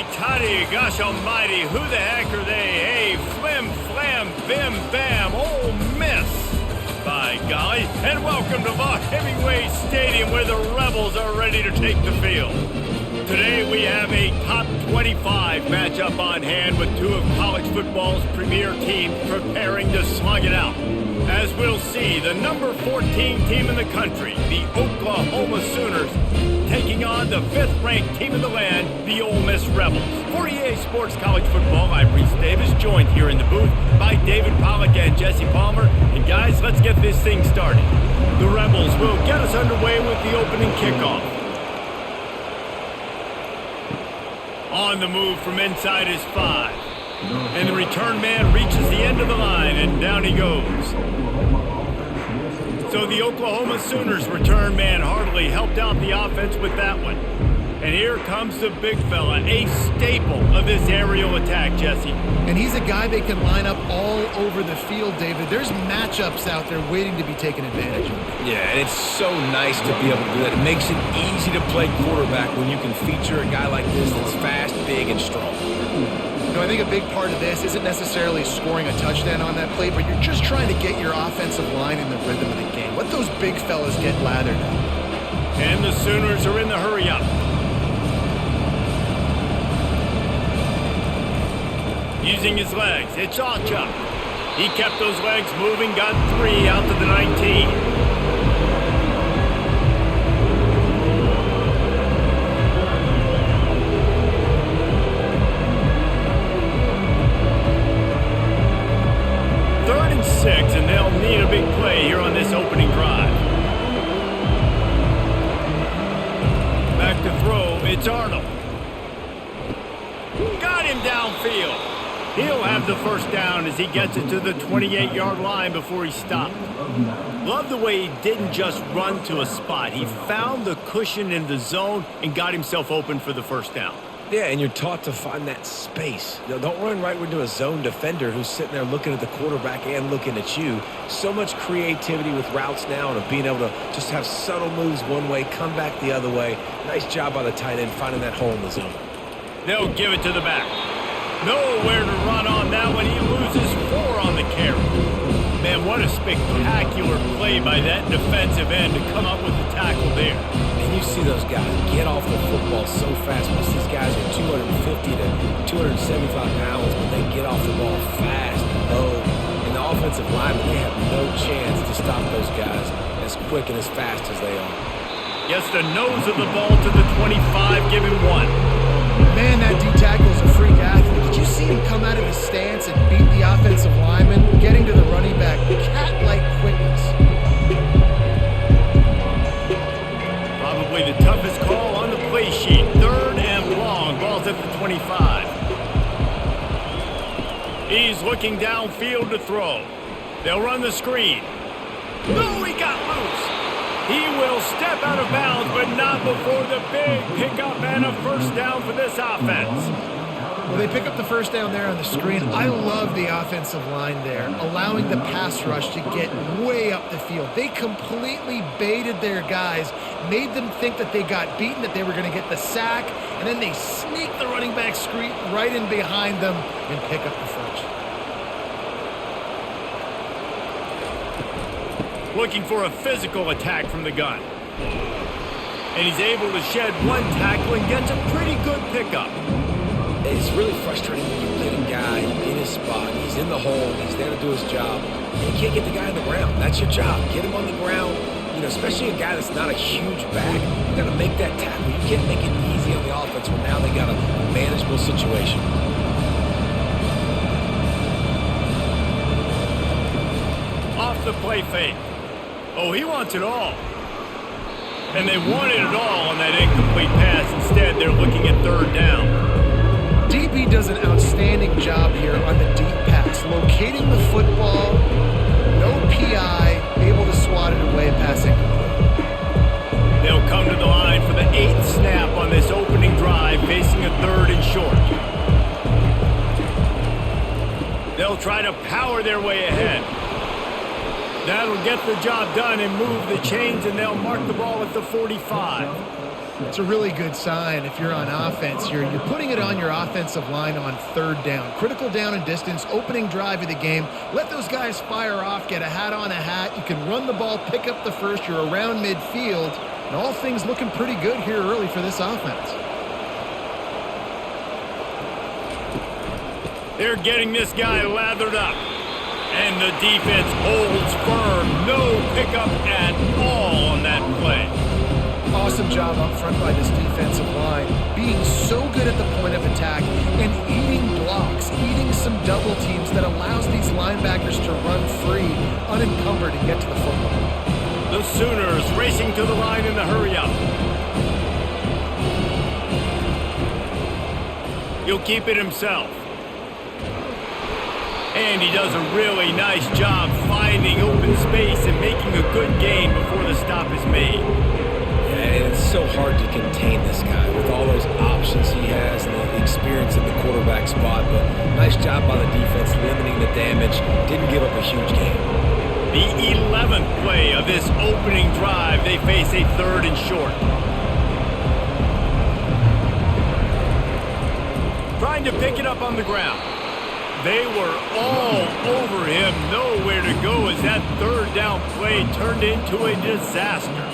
Hey, Toddy, gosh almighty, who the heck are they? Hey, flim, flam, bim, bam, Ole Miss. By golly, and welcome to Vaught Hemingway Stadium where the Rebels are ready to take the field. Today we have a top 25 matchup on hand with two of college football's premier teams preparing to slug it out. As we'll see, the number 14 team in the country, the Oklahoma Sooners, taking on the 5th-ranked team in the land, the Ole Miss Rebels. For EA Sports College Football, I'm Reese Davis, joined here in the booth by David Pollack and Jesse Palmer. And guys, let's get this thing started. The Rebels will get us underway with the opening kickoff. On the move from inside is 5. And the return man reaches the end of the line, and down he goes. So the Oklahoma Sooners return man hardly helped out the offense with that one. And here comes the big fella, a staple of this aerial attack, Jesse. And he's a guy they can line up all over the field, David. There's matchups out there waiting to be taken advantage of. Yeah, and it's so nice to be able to do that. It makes it easy to play quarterback when you can feature a guy like this that's fast, big, and strong. You know, I think a big part of this isn't necessarily scoring a touchdown on that play, but you're just trying to get your offensive line in the rhythm of the game. Let those big fellas get lathered up. And the Sooners are in the hurry-up. Using his legs, it's Ochuk. He kept those legs moving, got 3 out to the 19. And they'll need a big play here on this opening drive. Back to throw, it's Arnold. Got him downfield. He'll have the first down as he gets it to the 28-yard line before he stopped. Love the way he didn't just run to a spot. He found the cushion in the zone and got himself open for the first down. Yeah, and you're taught to find that space. You know, don't run right into a zone defender who's sitting there looking at the quarterback and looking at you. So much creativity with routes now and of being able to just have subtle moves one way, come back the other way. Nice job by the tight end finding that hole in the zone. They'll give it to the back. Nowhere to run on that one. He loses 4 on the carry. Man, what a spectacular play by that defensive end to come up with the tackle there. And you see those guys get off the football so fast. Most of these guys are 250 to 275 pounds, but they get off the ball fast and low. And the offensive linemen, they have no chance to stop those guys as quick and as fast as they are. Gets the nose of the ball to the 25, give him 1. Man, that D-tackle's a freak athlete. Did you see him come out of his stance and beat the offensive lineman, getting to the running back? Cat-like quickness. Probably the toughest call on the play sheet. 3rd and long. Ball's at the 25. He's looking downfield to throw. They'll run the screen. No, he got loose. He will step out of bounds, but not before the big pickup and a first down for this offense. Well, they pick up the first down there on the screen. I love the offensive line there, allowing the pass rush to get way up the field. They completely baited their guys, made them think that they got beaten, that they were going to get the sack, and then they sneak the running back screen right in behind them and pick up the first. Looking for a physical attack from the gun. And he's able to shed 1 tackle and gets a pretty good pickup. It's really frustrating when you get a guy in his spot. He's in the hole. He's there to do his job. And you can't get the guy on the ground. That's your job. Get him on the ground. You know, especially a guy that's not a huge back. You got to make that tackle. You can't make it easy on the offense when now they got a manageable situation. Off the play fake. Oh, he wants it all. And they wanted it all on that incomplete pass. Instead, they're looking at 3rd down. DB does an outstanding job here on the deep pass, locating the football, no PI, able to swat it away, passing. They'll come to the line for the 8th snap on this opening drive, facing a 3rd and short. They'll try to power their way ahead. That'll get the job done and move the chains, and they'll mark the ball at the 45. It's a really good sign if you're on offense here. You're putting it on your offensive line on third down. Critical down and distance, opening drive of the game. Let those guys fire off, get a hat on a hat. You can run the ball, pick up the first. You're around midfield. And all things looking pretty good here early for this offense. They're getting this guy lathered up. And the defense holds firm. No pickup at all on that play. Awesome job up front by this defensive line, being so good at the point of attack and eating blocks, eating some double teams that allows these linebackers to run free, unencumbered, and get to the football. The Sooners racing to the line in the hurry-up. He'll keep it himself. And he does a really nice job finding open space and making a good gain before the stop is made. And it's so hard to contain this guy with all those options he has and the experience in the quarterback spot. But nice job by the defense limiting the damage. Didn't give up a huge gain. The 11th play of this opening drive, they face a 3rd and short. Trying to pick it up on the ground. They were all over him. Nowhere to go as that 3rd down play turned into a disaster.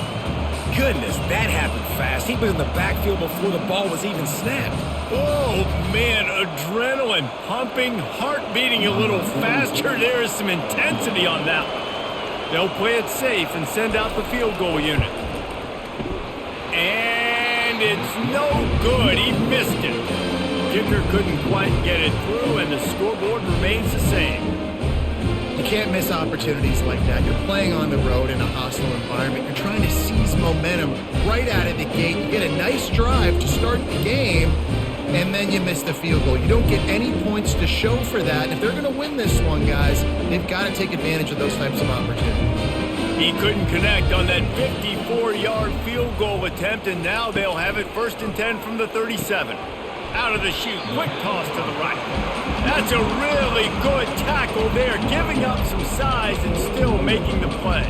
Goodness, that happened fast. He was in the backfield before the ball was even snapped. Oh, man, adrenaline pumping, heart beating a little faster. There is some intensity on that one. They'll play it safe and send out the field goal unit. And it's no good. He missed it. Kicker couldn't quite get it through, and the scoreboard remains the same. You can't miss opportunities like that. You're playing on the road in a hostile environment. You're trying to seize momentum right out of the gate. You get a nice drive to start the game, and then you miss the field goal. You don't get any points to show for that. And if they're going to win this one, guys, they've got to take advantage of those types of opportunities. He couldn't connect on that 54-yard field goal attempt, and now they'll have it 1st and 10 from the 37. Out of the chute, quick toss to the right. That's a really good tackle there, giving up some size and still making the play.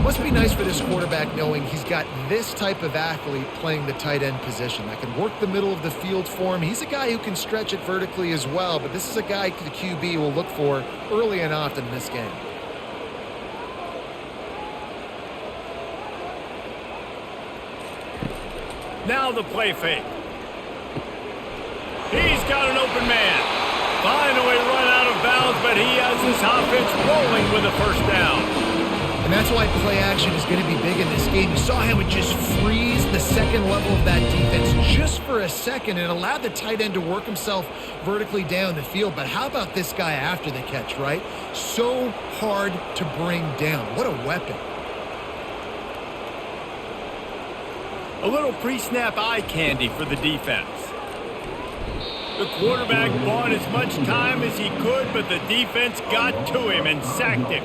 Must be nice for this quarterback knowing he's got this type of athlete playing the tight end position that can work the middle of the field for him. He's a guy who can stretch it vertically as well, but this is a guy the QB will look for early and often in this game. Now the play fake. He's got an open man. Finally run out of bounds, but he has his offense rolling with a 1st down. And that's why play action is going to be big in this game. You saw how it just freeze the second level of that defense just for a second and allowed the tight end to work himself vertically down the field. But how about this guy after the catch, right? So hard to bring down. What a weapon. A little pre-snap eye candy for the defense. The quarterback bought as much time as he could, but the defense got to him and sacked him.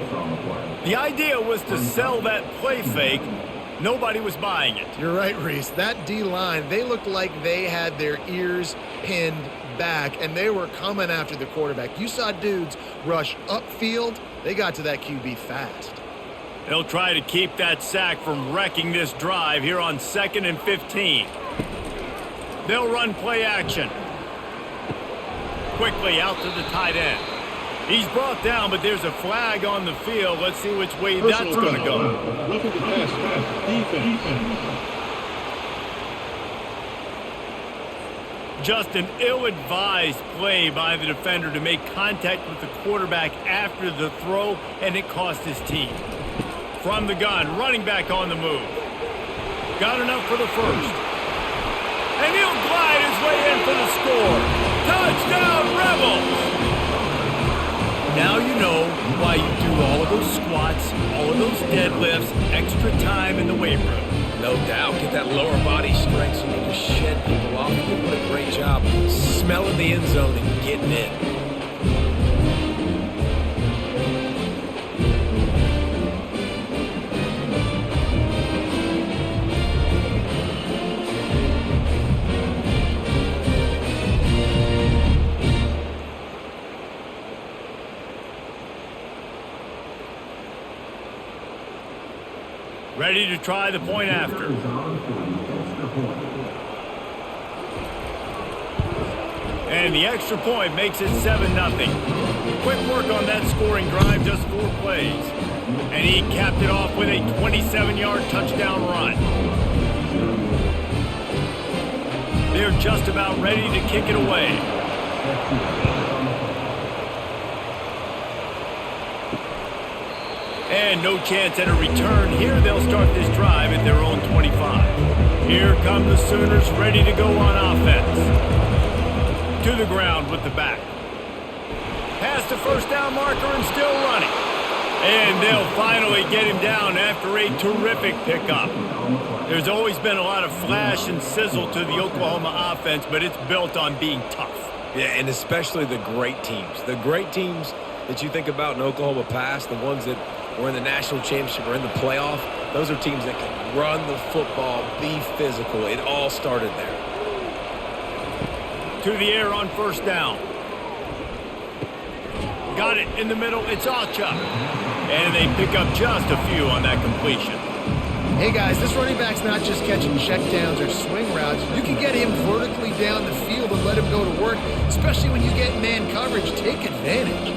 The idea was to sell that play fake. Nobody was buying it. You're right, Reese. That D-line, they looked like they had their ears pinned back, and they were coming after the quarterback. You saw dudes rush upfield. They got to that QB fast. They'll try to keep that sack from wrecking this drive here on 2nd and 15. They'll run play action. Quickly out to the tight end. He's brought down, but there's a flag on the field. Let's see which way that's going to go. Roughing the pass. Defense. Just an ill-advised play by the defender to make contact with the quarterback after the throw, and it cost his team. From the gun, running back on the move. Got enough for the 1st. And he'll glide his way in for the score. Touchdown, Rebels! Now you know why you do all of those squats, all of those deadlifts, extra time in the weight room. No doubt. Get that lower body strength so you can just shed people off. You're doing a great job smelling the end zone and getting in. Ready to try the point after. And the extra point makes it 7-0. Quick work on that scoring drive, just 4 plays. And he capped it off with a 27-yard touchdown run. They're just about ready to kick it away. And no chance at a return. Here they'll start this drive at their own 25. Here come the Sooners ready to go on offense. To the ground with the back. Past the first down marker and still running. And they'll finally get him down after a terrific pickup. There's always been a lot of flash and sizzle to the Oklahoma offense, but it's built on being tough. Yeah, and especially the great teams. The great teams that you think about in Oklahoma past, the ones that were in the national championship or in the playoff, those are teams that can run the football, be physical. It all started there. To the air on first down. Got it in the middle. It's Alchuk. And they pick up just a few on that completion. Hey guys, this running back's not just catching checkdowns or swing routes. You can get him vertically down the field and let him go to work, especially when you get man coverage. Take advantage.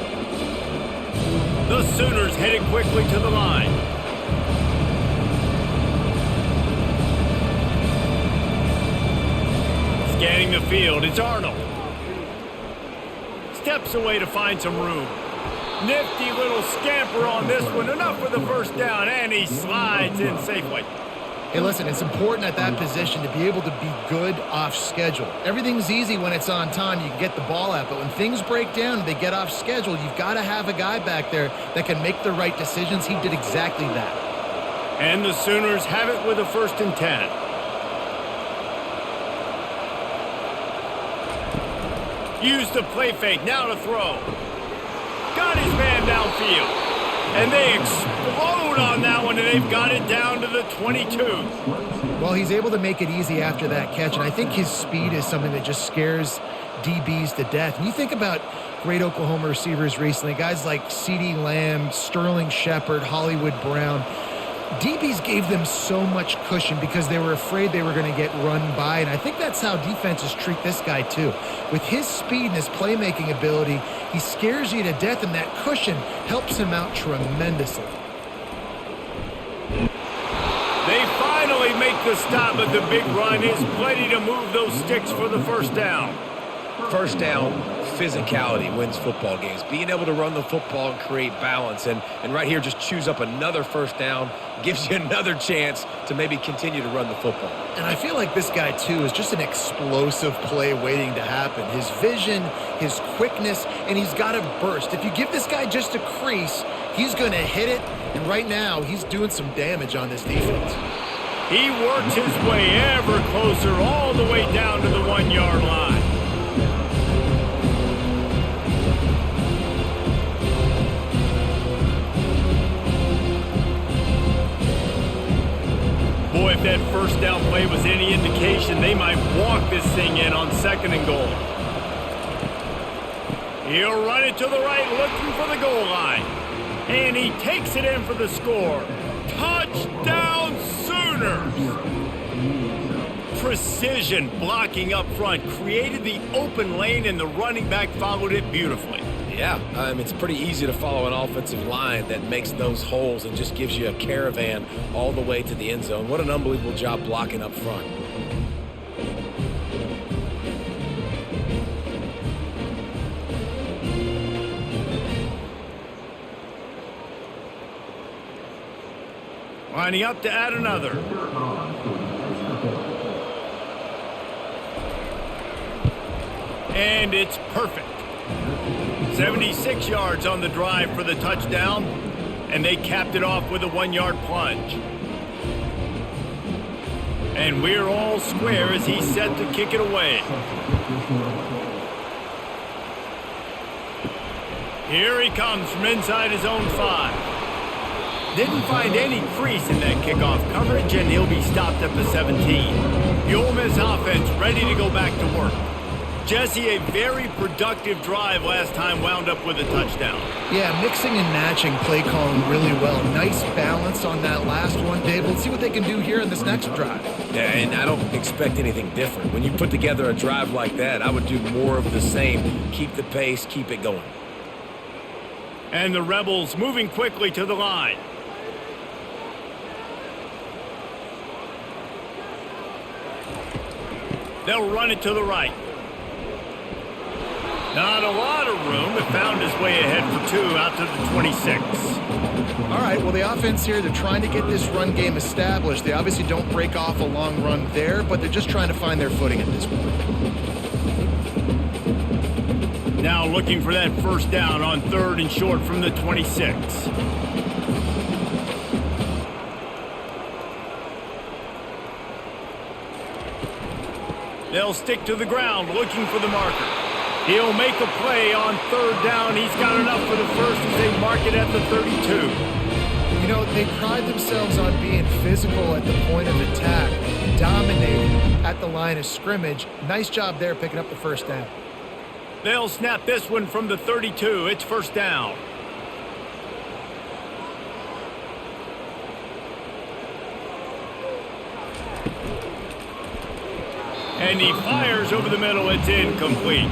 The Sooners headed quickly to the line. Scanning the field, it's Arnold. Steps away to find some room. Nifty little scamper on this one. Enough for the first down, and he slides in safely. Hey, listen, it's important at that position to be able to be good off schedule. Everything's easy when it's on time. You can get the ball out, but when things break down and they get off schedule, you've got to have a guy back there that can make the right decisions. He did exactly that. And the Sooners have it with a 1st and 10. Use the play fake, now to throw. Got his man downfield. And they explode on that one, and they've got it down to the 22. Well, he's able to make it easy after that catch, and I think his speed is something that just scares DBs to death. And you think about great Oklahoma receivers recently, guys like CeeDee Lamb, Sterling Shepard, Hollywood Brown. DBs gave them so much cushion because they were afraid they were going to get run by, and I think that's how defenses treat this guy too. With his speed and his playmaking ability, he scares you to death, and that cushion helps him out tremendously. They finally make the stop, but the big run is plenty to move those sticks for the first down. First down, physicality wins football games. Being able to run the football and create balance. And right here, just choose up another first down, gives you another chance to maybe continue to run the football. And I feel like this guy, too, is just an explosive play waiting to happen. His vision, his quickness, and he's got a burst. If you give this guy just a crease, he's going to hit it. And right now, he's doing some damage on this defense. He works his way ever closer all the way down to the 1-yard line. Boy, if that first down play was any indication, they might walk this thing in on 2nd and goal. He'll run it to the right, looking for the goal line. And he takes it in for the score. Touchdown, Sooners! Precision blocking up front created the open lane, and the running back followed it beautifully. Yeah, it's pretty easy to follow an offensive line that makes those holes and just gives you a caravan all the way to the end zone. What an unbelievable job blocking up front. Lining up to add another. And it's perfect. 76 yards on the drive for the touchdown, and they capped it off with a 1-yard plunge. And we're all square as he's set to kick it away. Here he comes from inside his own 5. Didn't find any crease in that kickoff coverage, and he'll be stopped at the 17. The Ole Miss offense ready to go back to work. Jesse, a very productive drive last time wound up with a touchdown. Yeah, mixing and matching play calling really well. Nice balance on that last one, Dave. Let's see what they can do here in this next drive. Yeah, and I don't expect anything different. When you put together a drive like that, I would do more of the same. Keep the pace, keep it going. And the Rebels moving quickly to the line. They'll run it to the right. Not a lot of room. It found his way ahead for 2 out to the 26. All right, well, the offense here, they're trying to get this run game established. They obviously don't break off a long run there, but they're just trying to find their footing at this point. Now looking for that first down on 3rd and short from the 26. They'll stick to the ground looking for the marker. He'll make a play on 3rd down. He's got enough for the first as they mark it at the 32. You know, they pride themselves on being physical at the point of attack, dominating at the line of scrimmage. Nice job there picking up the first down. They'll snap this one from the 32. It's first down. And he fires over the middle. It's incomplete.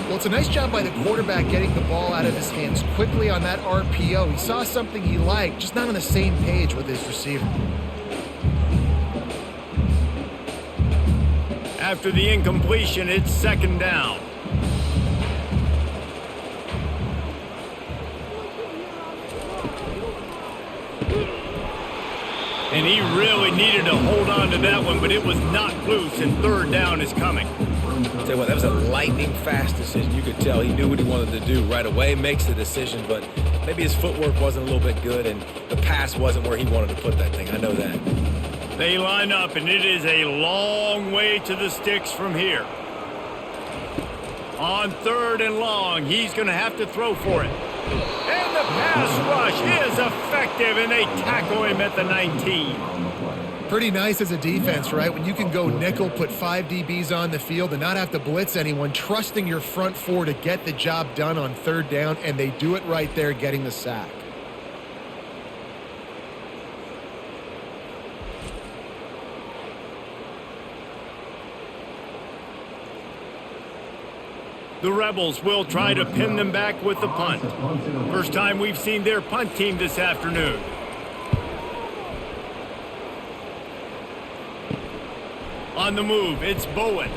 Well, it's a nice job by the quarterback getting the ball out of his hands quickly on that RPO. He saw something he liked, just not on the same page with his receiver. After the incompletion, it's 2nd down. And he really needed to hold on to that one, but it was not loose, and 3rd down is coming. Tell you what, that was a lightning fast decision. You could tell he knew what he wanted to do right away, makes the decision, but maybe his footwork wasn't a little bit good, and the pass wasn't where he wanted to put that thing. I know that. They line up, and it is a long way to the sticks from here. On 3rd and long, he's going to have to throw for it. And the pass rush is effective, and they tackle him at the 19. Pretty nice as a defense, right? When you can go nickel, put 5 DBs on the field and not have to blitz anyone, trusting your front 4 to get the job done on 3rd down, and they do it right there, getting the sack. The Rebels will try to pin them back with the punt. First time we've seen their punt team this afternoon. On the move, it's Bowen.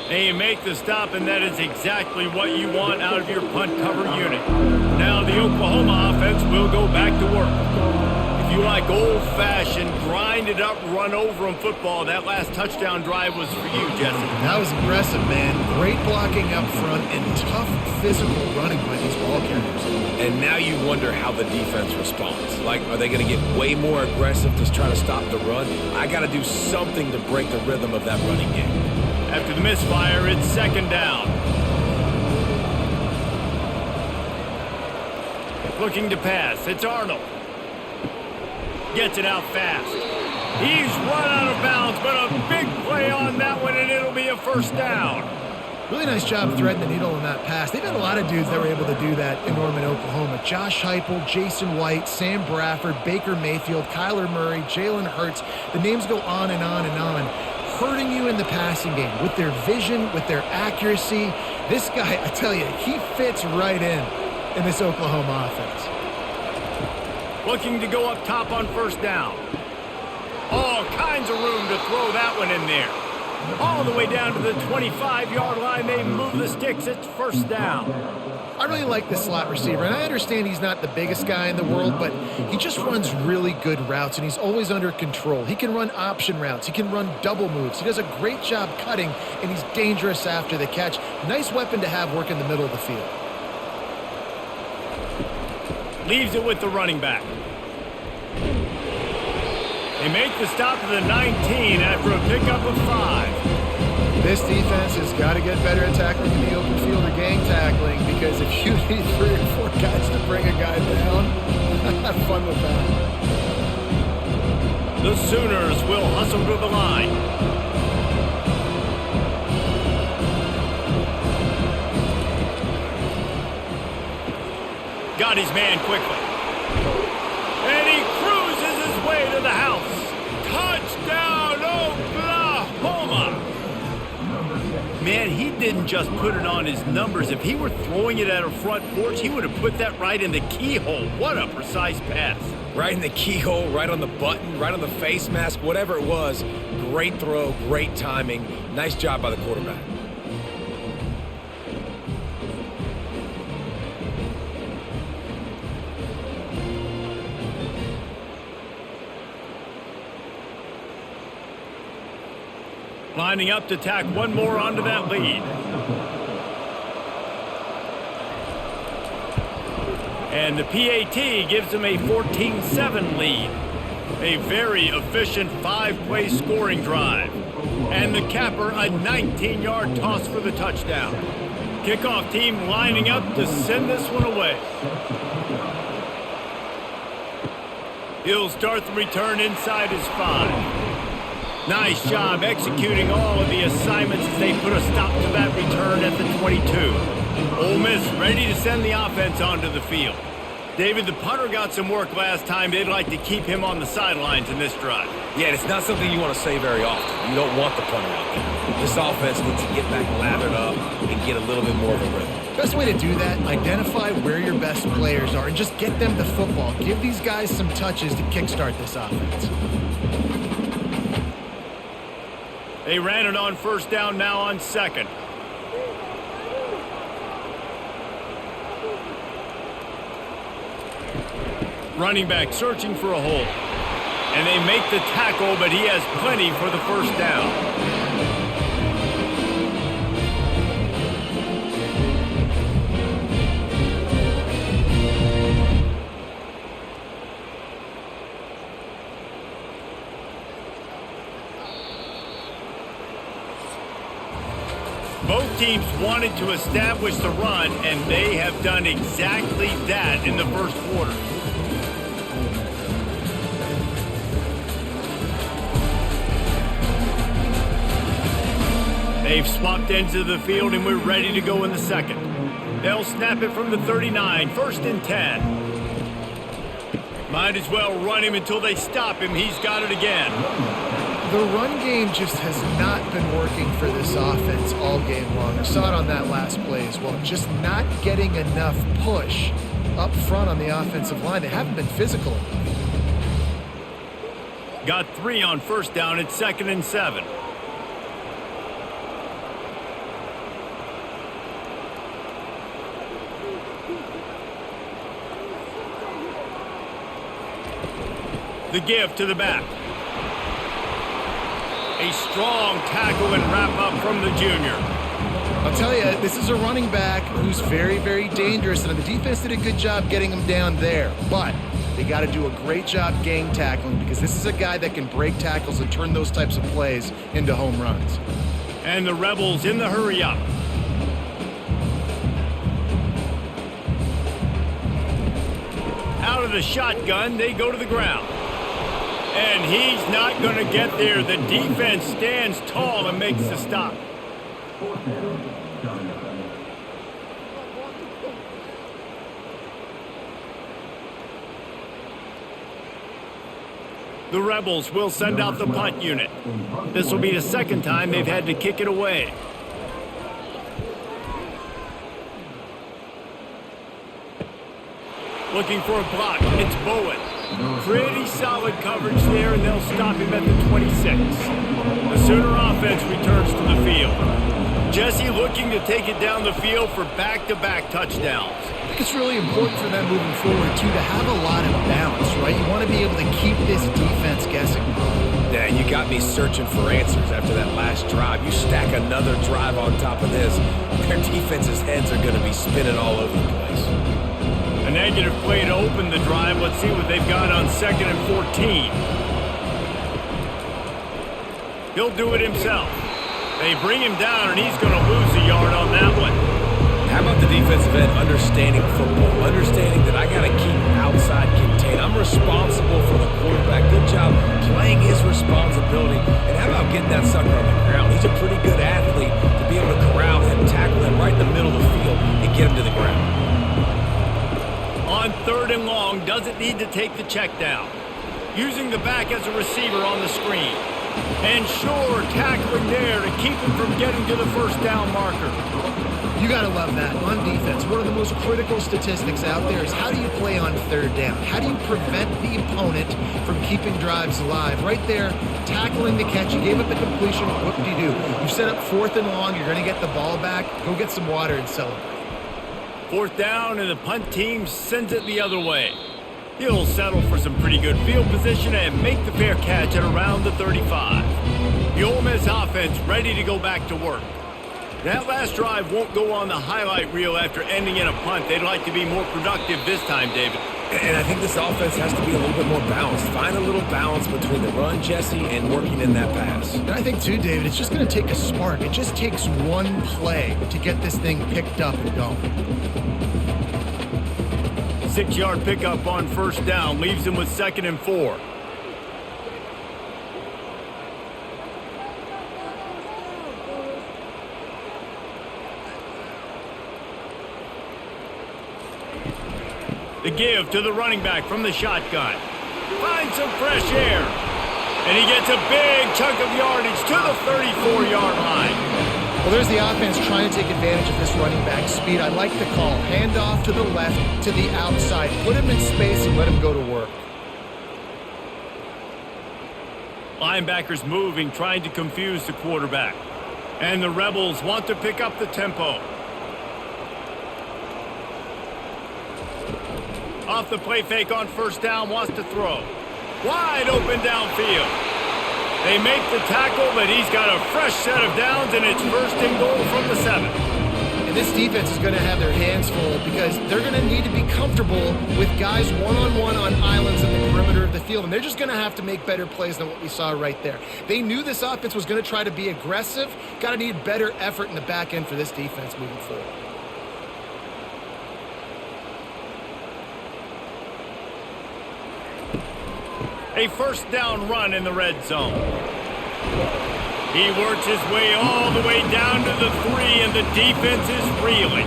They make the stop, and that is exactly what you want out of your punt cover unit. Now the Oklahoma offense will go back to work. If you like old-fashioned, grind-it-up, run-over-'em football, that last touchdown drive was for you, Jesse. That was impressive, man. Great blocking up front and tough physical running by these ball carriers. And now you wonder how the defense responds. Like, are they going to get way more aggressive to try to stop the run? I got to do something to break the rhythm of that running game. After the misfire, it's 2nd down. Looking to pass, it's Arnold. Gets it out fast. He's run out of bounds, but a big play on that one, and it'll be a first down. Really nice job threading the needle on that pass. They've had a lot of dudes that were able to do that in Norman, Oklahoma. Josh Heupel, Jason White, Sam Bradford, Baker Mayfield, Kyler Murray, Jalen Hurts. The names go on and on and on. Hurting you in the passing game with their vision, with their accuracy. This guy, I tell you, he fits right in this Oklahoma offense. Looking to go up top on 1st down. All kinds of room to throw that one in there. All the way down to the 25-yard line. They move the sticks. It's 1st down. I really like this slot receiver, and I understand he's not the biggest guy in the world, but he just runs really good routes, and he's always under control. He can run option routes. He can run double moves. He does a great job cutting, and he's dangerous after the catch. Nice weapon to have work in the middle of the field. Leaves it with the running back. They make the stop at the 19 after a pickup of 5. This defense has got to get better at tackling in the open field or gang tackling, because if you need 3 or 4 guys to bring a guy down, have fun with that. The Sooners will hustle to the line. got his man quickly. And he cruises his way to the house. Touchdown, Oklahoma! Man, he didn't just put it on his numbers. If he were throwing it at a front porch, he would have put that right in the keyhole. What a precise pass. Right in the keyhole, right on the button, right on the face mask, whatever it was. Great throw, great timing. Nice job by the quarterback. Lining up to tack one more onto that lead. And the PAT gives them a 14-7 lead. A very efficient 5-play scoring drive. And the capper, a 19-yard toss for the touchdown. Kickoff team lining up to send this one away. He'll start the return inside his 5. Nice job executing all of the assignments as they put a stop to that return at the 22. Ole Miss ready to send the offense onto the field. David, the punter got some work last time. They'd like to keep him on the sidelines in this drive. Yeah, it's not something you want to say very often. You don't want the punter out there. This offense needs to get back lathered up and get a little bit more of a rhythm. Best way to do that, identify where your best players are and just get them the football. Give these guys some touches to kickstart this offense. They ran it on first down, now on second. Running back searching for a hole. And they make the tackle, but he has plenty for the first down. Both teams wanted to establish the run, and they have done exactly that in the first quarter. They've swapped ends of the field, and we're ready to go in the second. They'll snap it from the 39, 1st and 10. Might as well run him until they stop him. He's got it again. The run game just has not been working for this offense all game long. I saw it on that last play as well. Just not getting enough push up front on the offensive line. They haven't been physical enough. Got 3 on first down. It's 2nd and 7. The give to the back. A strong tackle and wrap up from the junior. I'll tell you, this is a running back who's very, very dangerous, and the defense did a good job getting him down there. But they got to do a great job gang tackling because this is a guy that can break tackles and turn those types of plays into home runs. And the Rebels in the hurry up. Out of the shotgun, they go to the ground. And he's not going to get there. The defense stands tall and makes the stop. The Rebels will send out the punt unit. This will be the second time they've had to kick it away. Looking for a block. It's Bowen. Pretty solid coverage there, and they'll stop him at the 26. The Sooner offense returns to the field. Jesse looking to take it down the field for back-to-back touchdowns. I think it's really important for them moving forward, too, to have a lot of balance, right? You want to be able to keep this defense guessing. Yeah, you got me searching for answers after that last drive. You stack another drive on top of this, their defense's heads are going to be spinning all over the place. A negative play to open the drive. Let's see what they've got on 2nd and 14. He'll do it himself. They bring him down, and he's going to lose a yard on that one. How about the defensive end understanding football, understanding that I got to keep outside contained. I'm responsible for the quarterback. Good job playing his responsibility. And how about getting that sucker on the ground? He's a pretty good athlete to be able to corral him, tackle him right in the middle of the field, and get him to the ground. On doesn't need to take the check down. Using the back as a receiver on the screen. And sure, tackling there to keep him from getting to the first down marker. You got to love that. On defense, one of the most critical statistics out there is how do you play on third down? How do you prevent the opponent from keeping drives alive? Right there, tackling the catch. You gave up the completion. What do? You set up 4th and long. You're going to get the ball back. Go get some water and celebrate. 4th down, and the punt team sends it the other way. He'll settle for some pretty good field position and make the fair catch at around the 35. The Ole Miss offense ready to go back to work. That last drive won't go on the highlight reel after ending in a punt. They'd like to be more productive this time, David. And I think this offense has to be a little bit more balanced. Find a little balance between the run, Jesse, and working in that pass. And I think, too, David, it's just going to take a spark. It just takes one play to get this thing picked up and going. 6-yard pickup on 1st down leaves him with 2nd and 4. The give to the running back from the shotgun. Finds some fresh air. And he gets a big chunk of yardage to the 34-yard line. Well, there's the offense trying to take advantage of this running back speed. I like the call. Hand off to the left, to the outside. Put him in space and let him go to work. Linebackers moving, trying to confuse the quarterback. And the Rebels want to pick up the tempo. Off the play fake on 1st down, wants to throw. Wide open downfield. They make the tackle, but he's got a fresh set of downs, and it's 1st and goal from the 7. And this defense is going to have their hands full because they're going to need to be comfortable with guys one-on-one on islands in the perimeter of the field, and they're just going to have to make better plays than what we saw right there. They knew this offense was going to try to be aggressive. Got to need better effort in the back end for this defense moving forward. A 1st down run in the red zone. He works his way all the way down to the 3, and the defense is reeling.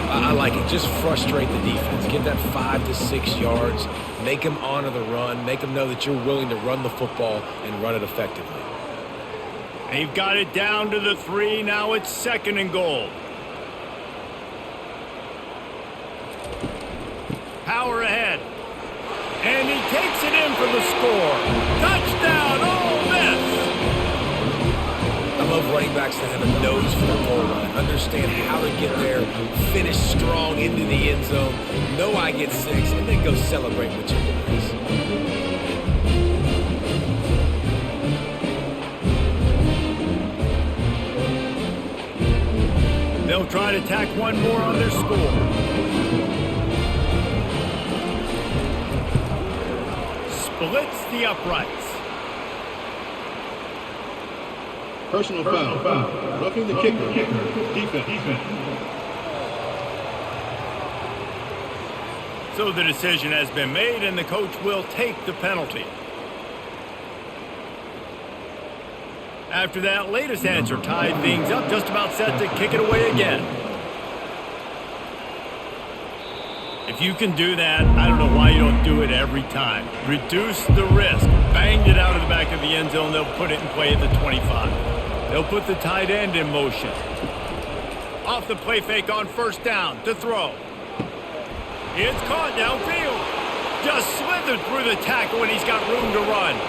I like it. Just frustrate the defense. Give that 5 to 6 yards. Make them honor the run. Make them know that you're willing to run the football and run it effectively. They've got it down to the 3. Now it's 2nd and goal. Power ahead. And he takes it in for the score. Touchdown, Ole Miss! I love running backs that have a nose for the goal line. Understand how to get there, finish strong into the end zone, know I get 6, and then go celebrate with your boys. They'll try to tack one more on their score. Splits the uprights. Personal foul. Roughing the kicker. Defense. So the decision has been made, and the coach will take the penalty. After that latest answer tied things up, just about set to kick it away again. If you can do that, I don't know why you don't do it every time. Reduce the risk. Banged it out of the back of the end zone. They'll put it in play at the 25. They'll put the tight end in motion. Off the play fake on 1st down to throw. It's caught downfield. Just slithered through the tackle and he's got room to run.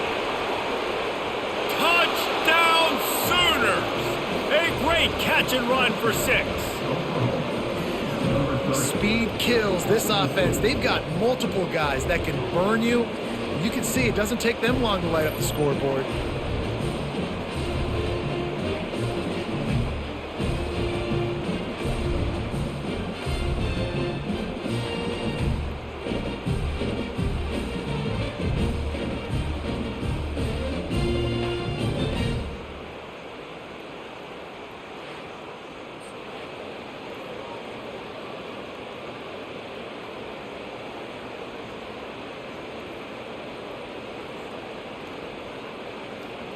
Touchdown Sooners! A great catch and run for 6. Speed kills this offense. They've got multiple guys that can burn you. You can see it doesn't take them long to light up the scoreboard.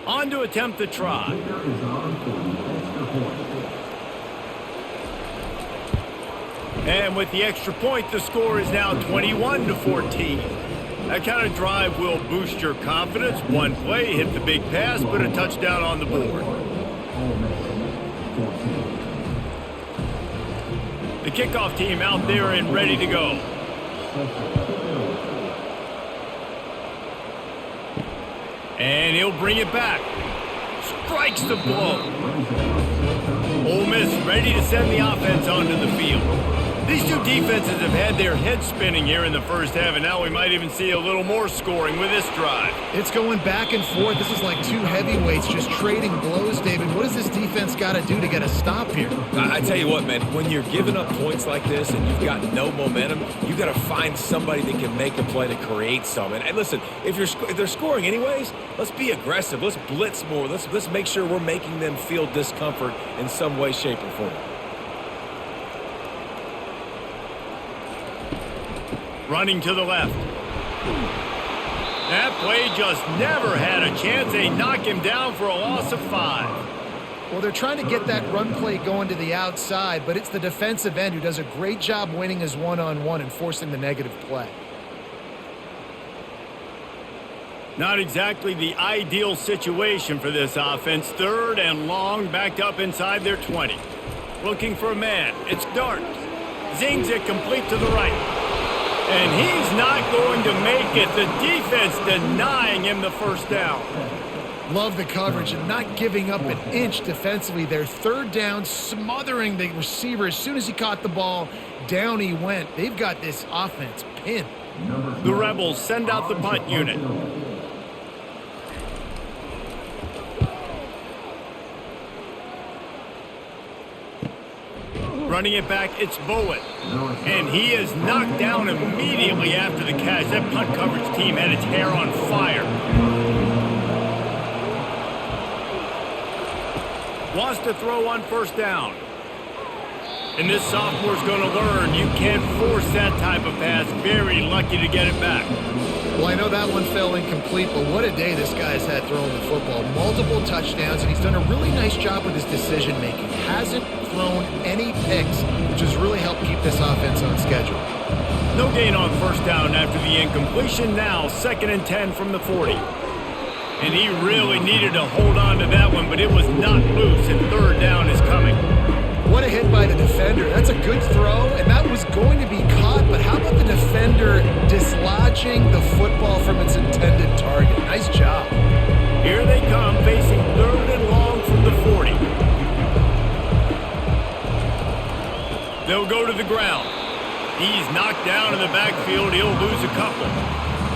On to attempt the try. And with the extra point, the score is now 21-14. That kind of drive will boost your confidence. One play, hit the big pass, put a touchdown on the board. The kickoff team out there and ready to go. And he'll bring it back. Strikes the blow. Ole Miss ready to send the offense onto the field. These two defenses have had their heads spinning here in the first half, and now we might even see a little more scoring with this drive. It's going back and forth. This is like two heavyweights just trading blows, David. What does this defense got to do to get a stop here? I tell you what, man, when you're giving up points like this and you've got no momentum, you've got to find somebody that can make a play to create some. And listen, if they're scoring anyways, let's be aggressive. Let's blitz more. Let's make sure we're making them feel discomfort in some way, shape, or form. Running to the left. That play just never had a chance. They knock him down for a loss of 5. Well, they're trying to get that run play going to the outside, but it's the defensive end who does a great job winning his one-on-one and forcing the negative play. Not exactly the ideal situation for this offense. 3rd and long, backed up inside their 20. Looking for a man. It's Dart. Zings it complete to the right. And he's not going to make it. The defense denying him the first down. Love the coverage and not giving up an inch defensively. Their 3rd down, smothering the receiver. As soon as he caught the ball, down he went. They've got this offense pinned. The Rebels send out the punt unit. Running it back, it's Bowen. And he is knocked down immediately after the catch. That punt coverage team had its hair on fire. Wants to throw on 1st down. And this sophomore's going to learn you can't force that type of pass. Very lucky to get it back. Well, I know that one fell incomplete, but what a day this guy's had throwing the football. Multiple touchdowns, and he's done a really nice job with his decision-making. Hasn't thrown any picks, which has really helped keep this offense on schedule. No gain on 1st down after the incompletion. Now 2nd and 10 from the 40. And he really needed to hold on to that one, but it was not loose, and 3rd down is coming. What a hit by the defender. That's a good throw, and that was going to be caught, but how about the defender dislodging the football from its intended target? Nice job. Here they come, facing 3rd and long from the 40. They'll go to the ground. He's knocked down in the backfield. He'll lose a couple.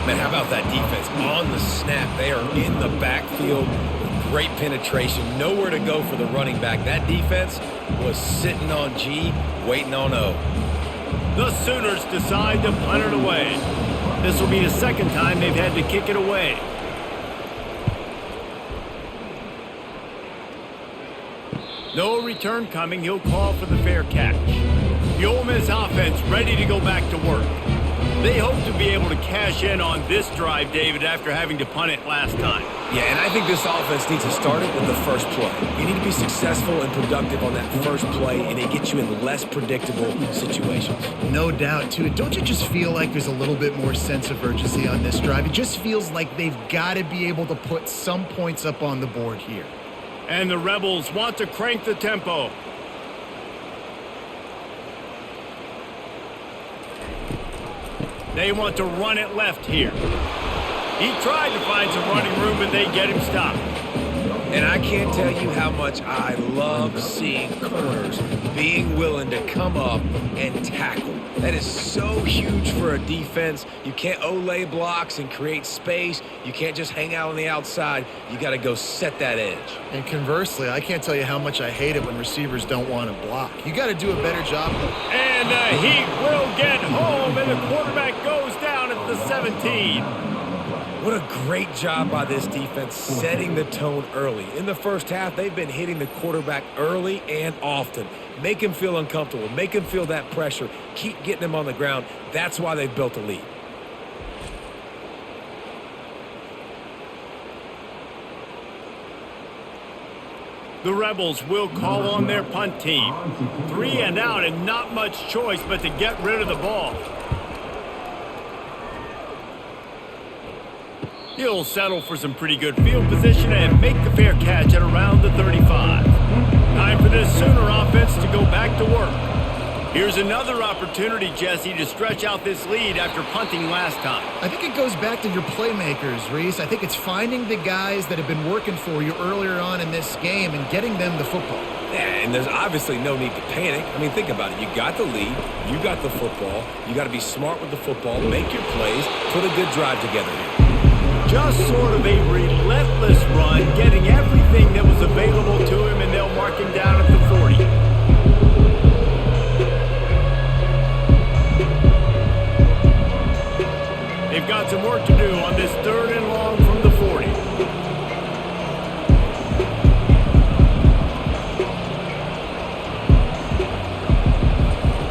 Man, how about that defense? On the snap, they are in the backfield with great penetration. Nowhere to go for the running back. That defense was sitting on G, waiting on O. The Sooners decide to punt it away. This will be the 2nd time they've had to kick it away. No return coming. He'll call for the fair catch. The Ole Miss offense ready to go back to work. They hope to be able to cash in on this drive, David, after having to punt it last time. Yeah, and I think this offense needs to start it with the first play. You need to be successful and productive on that first play, and it gets you in less predictable situations. No doubt, too. Don't you just feel like there's a little bit more sense of urgency on this drive? It just feels like they've got to be able to put some points up on the board here. And the Rebels want to crank the tempo. They want to run it left here. He tried to find some running room, but they get him stopped. And I can't tell you how much I love seeing corners being willing to come up and tackle. That is so huge for a defense. You can't Ole blocks and create space. You can't just hang out on the outside. You got to go set that edge. And conversely, I can't tell you how much I hate it when receivers don't want to block. You got to do a better job. And he will get home, and the quarterback goes down at the 17. What a great job by this defense setting the tone early. In the first half, they've been hitting the quarterback early and often. Make him feel uncomfortable. Make him feel that pressure. Keep getting him on the ground. That's why they've built a lead. The Rebels will call on their punt team. 3 and out and not much choice but to get rid of the ball. He'll settle for some pretty good field position and make the fair catch at around the 35. Time for this Sooner offense to go back to work. Here's another opportunity, Jesse, to stretch out this lead after punting last time. I think it goes back to your playmakers, Reese. I think it's finding the guys that have been working for you earlier on in this game and getting them the football. Yeah, and there's obviously no need to panic. I mean, think about it. You got the lead. You got the football. You got to be smart with the football. Make your plays. Put a good drive together here. Just sort of a relentless run, getting everything that was available to him, and they'll mark him down at the 40. They've got some work to do on this 3rd and long from the 40.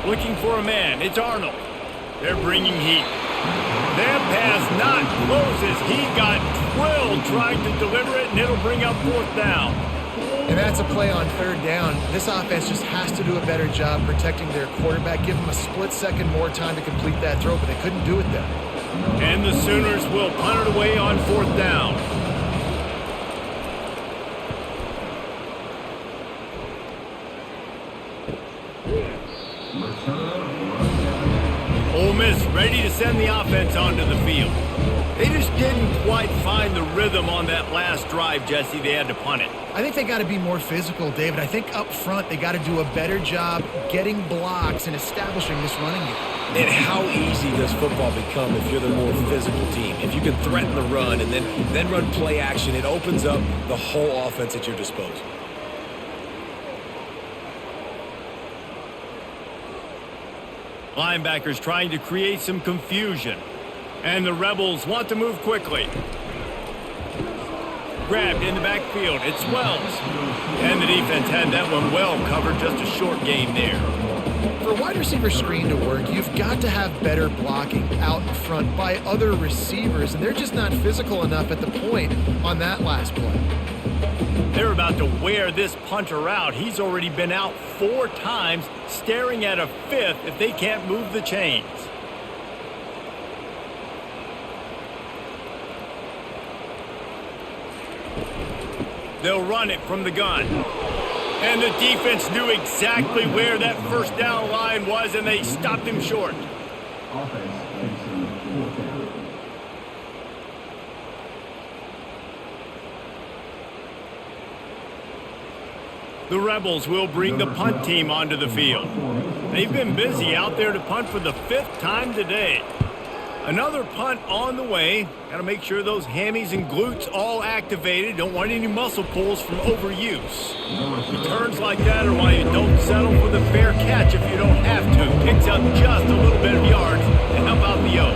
Looking for a man. It's Arnold. They're bringing heat. That pass not closes. He got drilled trying to deliver it, and it'll bring up 4th down. And that's a play on 3rd down. This offense just has to do a better job protecting their quarterback. Give them a split second more time to complete that throw, but they couldn't do it there. And the Sooners will punt it away on 4th down. Ole Miss ready to send the offense onto the field. They just didn't quite find the rhythm on that last drive, Jesse. They had to punt it. I think they got to be more physical, David. I think up front they got to do a better job getting blocks and establishing this running game. And how easy does football become if you're the more physical team? If you can threaten the run and then run play action, it opens up the whole offense at your disposal. Linebackers trying to create some confusion. And the Rebels want to move quickly. Grabbed in the backfield. It's Wells. And the defense had that one well covered. Just a short gain there. For a wide receiver screen to work, you've got to have better blocking out in front by other receivers, and they're just not physical enough at the point on that last play. They're about to wear this punter out. He's already been out 4 times, staring at a 5th if they can't move the chains. They'll run it from the gun. And the defense knew exactly where that 1st down line was, and they stopped him short. The Rebels will bring the punt team onto the field. They've been busy out there to punt for the 5th time today. Another punt on the way. Got to make sure those hammies and glutes all activated. Don't want any muscle pulls from overuse. Returns like that are why you don't settle for the fair catch if you don't have to. Picks up just a little bit of yards to help out the O.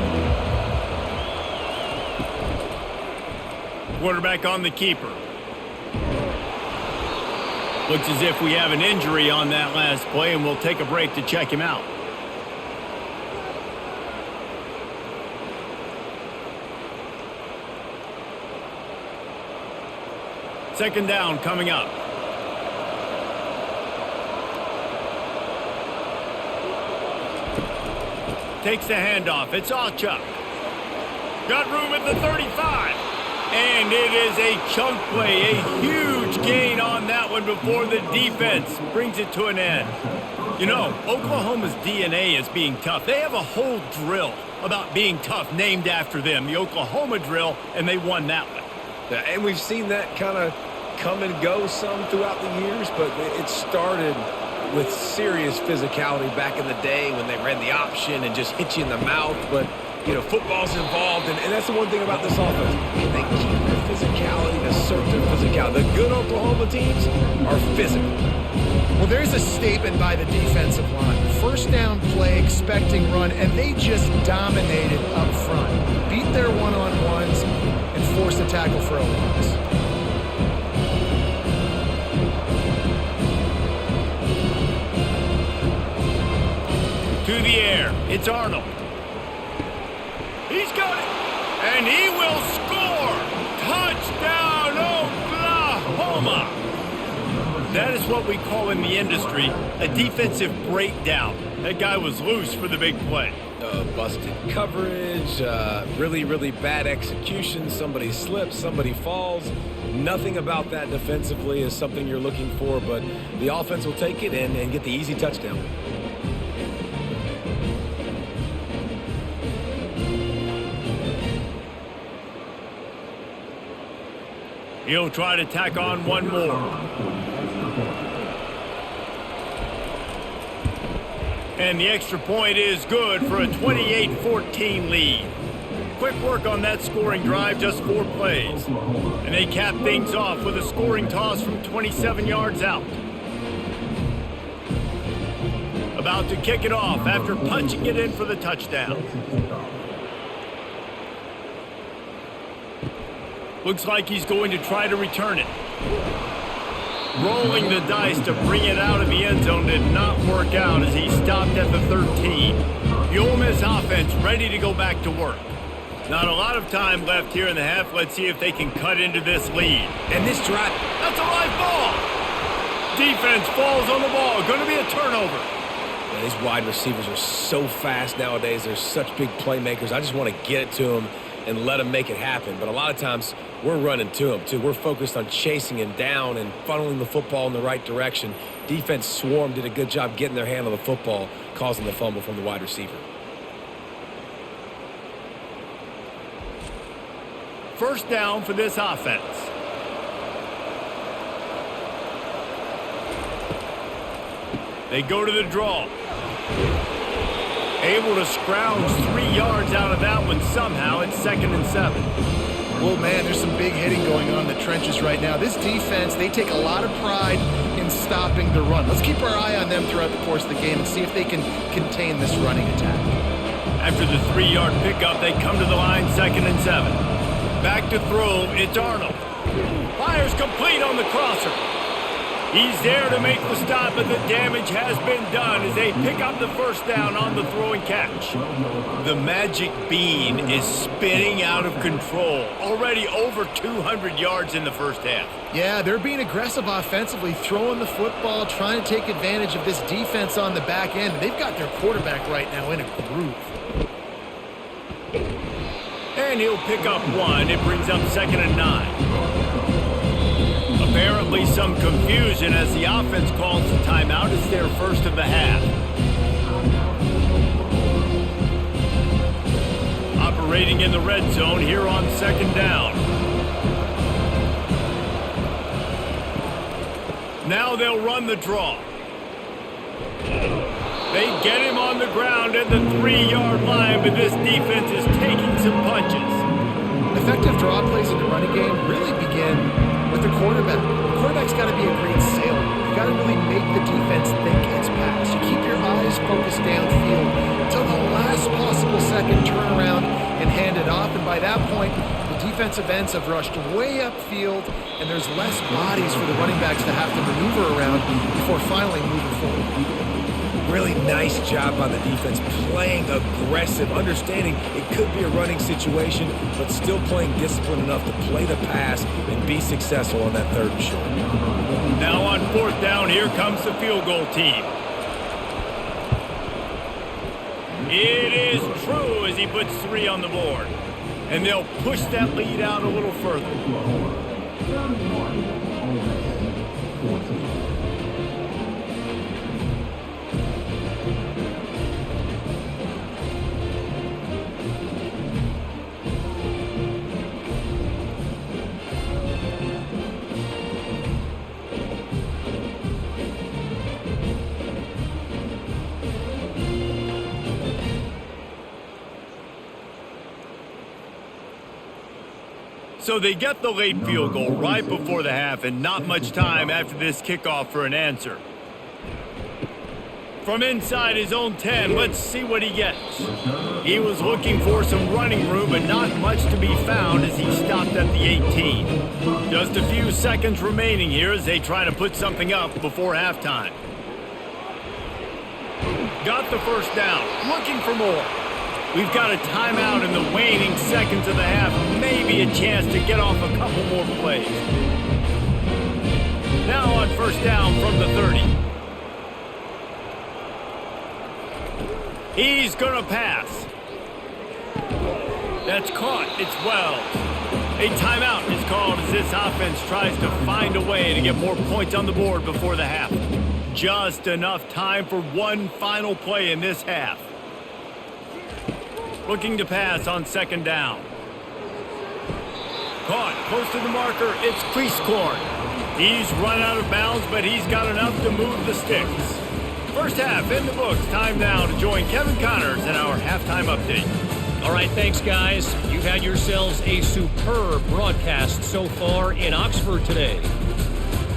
Quarterback on the keeper. Looks as if we have an injury on that last play, and we'll take a break to check him out. Second down coming up. Takes the handoff. It's Allchuck. Got room at the 35. And it is a chunk play. A huge gain on that one before the defense brings it to an end. You know, Oklahoma's DNA is being tough. They have a whole drill about being tough named after them, the Oklahoma drill, and they won that one. Yeah, and we've seen that kind of come and go some throughout the years, but it started with serious physicality back in the day when they ran the option and just hit you in the mouth. But, you know, football's involved, and that's the one thing about this offense. They keep their physicality, assert their physicality. The good Oklahoma teams are physical. Well, there's a statement by the defensive line. 1st down play, expecting run, and they just dominated up front. Beat their one-on-ones and forced the tackle for a loss. To the air. It's Arnold. He's got it. And he will score. Touchdown, Oklahoma. That is what we call in the industry a defensive breakdown. That guy was loose for the big play. Busted coverage, really bad execution. Somebody slips, somebody falls. Nothing about that defensively is something you're looking for, but the offense will take it and get the easy touchdown. He'll try to tack on one more. And the extra point is good for a 28-14 lead. Quick work on that scoring drive, just 4 plays. And they cap things off with a scoring toss from 27 yards out. About to kick it off after punching it in for the touchdown. Looks like he's going to try to return it. Rolling the dice to bring it out of the end zone did not work out as he stopped at the 13. The Ole Miss offense ready to go back to work. Not a lot of time left here in the half. Let's see if they can cut into this lead. And this drive, that's a live ball. Defense falls on the ball. Going to be a turnover. Man, these wide receivers are so fast nowadays. They're such big playmakers. I just want to get it to them and let him make it happen. But a lot of times, we're running to him, too. We're focused on chasing him down and funneling the football in the right direction. Defense swarm did a good job getting their hand on the football, causing the fumble from the wide receiver. First down for this offense. They go to the draw. Able to scrounge 3 yards out of that one somehow. It's 2nd and 7. Well, man, there's some big hitting going on in the trenches right now. This defense, they take a lot of pride in stopping the run. Let's keep our eye on them throughout the course of the game and see if they can contain this running attack. After the 3-yard pickup, they come to the line, 2nd and 7. Back to throw, it's Arnold. Fires complete on the crosser. He's there to make the stop, but the damage has been done as they pick up the first down on the throw and catch. The magic bean is spinning out of control. Already over 200 yards in the first half. Yeah, they're being aggressive offensively, throwing the football, trying to take advantage of this defense on the back end. They've got their quarterback right now in a groove. And he'll pick up 1. It brings up 2nd and 9. Apparently some confusion as the offense calls the timeout. It's their first of the half. Operating in the red zone here on 2nd down. Now they'll run the draw. They get him on the ground at the 3-yard line, but this defense is taking some punches. Effective draw plays in the running game really begin with the quarterback. The quarterback's got to be a great sailor. You got to really make the defense think it's pass. You keep your eyes focused downfield until the last possible second, turn around and hand it off. And by that point, the defensive ends have rushed way upfield, and there's less bodies for the running backs to have to maneuver around before finally moving forward. Really nice job by the defense, playing aggressive, understanding it could be a running situation, but still playing disciplined enough to play the pass and be successful on that 3rd and short. Now on 4th down, here comes the field goal team. It is true as he puts 3 on the board. And they'll push that lead out a little further. So they get the late field goal right before the half and not much time after this kickoff for an answer. From inside his own 10, let's see what he gets. He was looking for some running room, but not much to be found as he stopped at the 18. Just a few seconds remaining here as they try to put something up before halftime. Got the first down, looking for more. We've got a timeout in the waning seconds of the half. Maybe a chance to get off a couple more plays. Now on first down from the 30. He's going to pass. That's caught. It's Wells. A timeout is called as this offense tries to find a way to get more points on the board before the half. Just enough time for one final play in this half. Looking to pass on second down. Caught close to the marker. It's Priestcorn. He's run out of bounds, but he's got enough to move the sticks. First half in the books. Time now to join Kevin Connors in our halftime update. All right, thanks, guys. You've had yourselves a superb broadcast so far in Oxford today.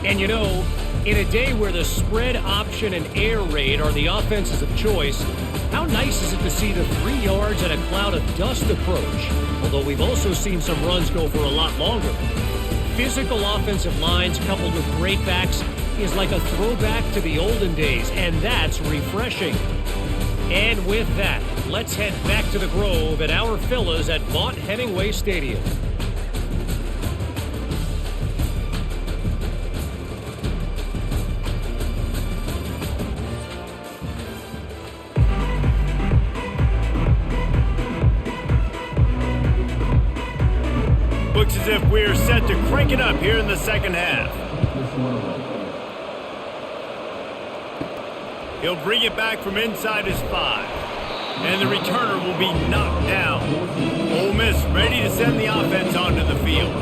And you know, in a day where the spread option and air raid are the offenses of choice, how nice is it to see the 3 yards and a cloud of dust approach? Although we've also seen some runs go for a lot longer. Physical offensive lines coupled with great backs is like a throwback to the olden days, and that's refreshing. And with that, let's head back to the Grove at our Fellas at Vaught Hemingway Stadium. Looks as if we're set to crank it up here in the second half. He'll bring it back from inside his 5. And the returner will be knocked down. Ole Miss ready to send the offense onto the field.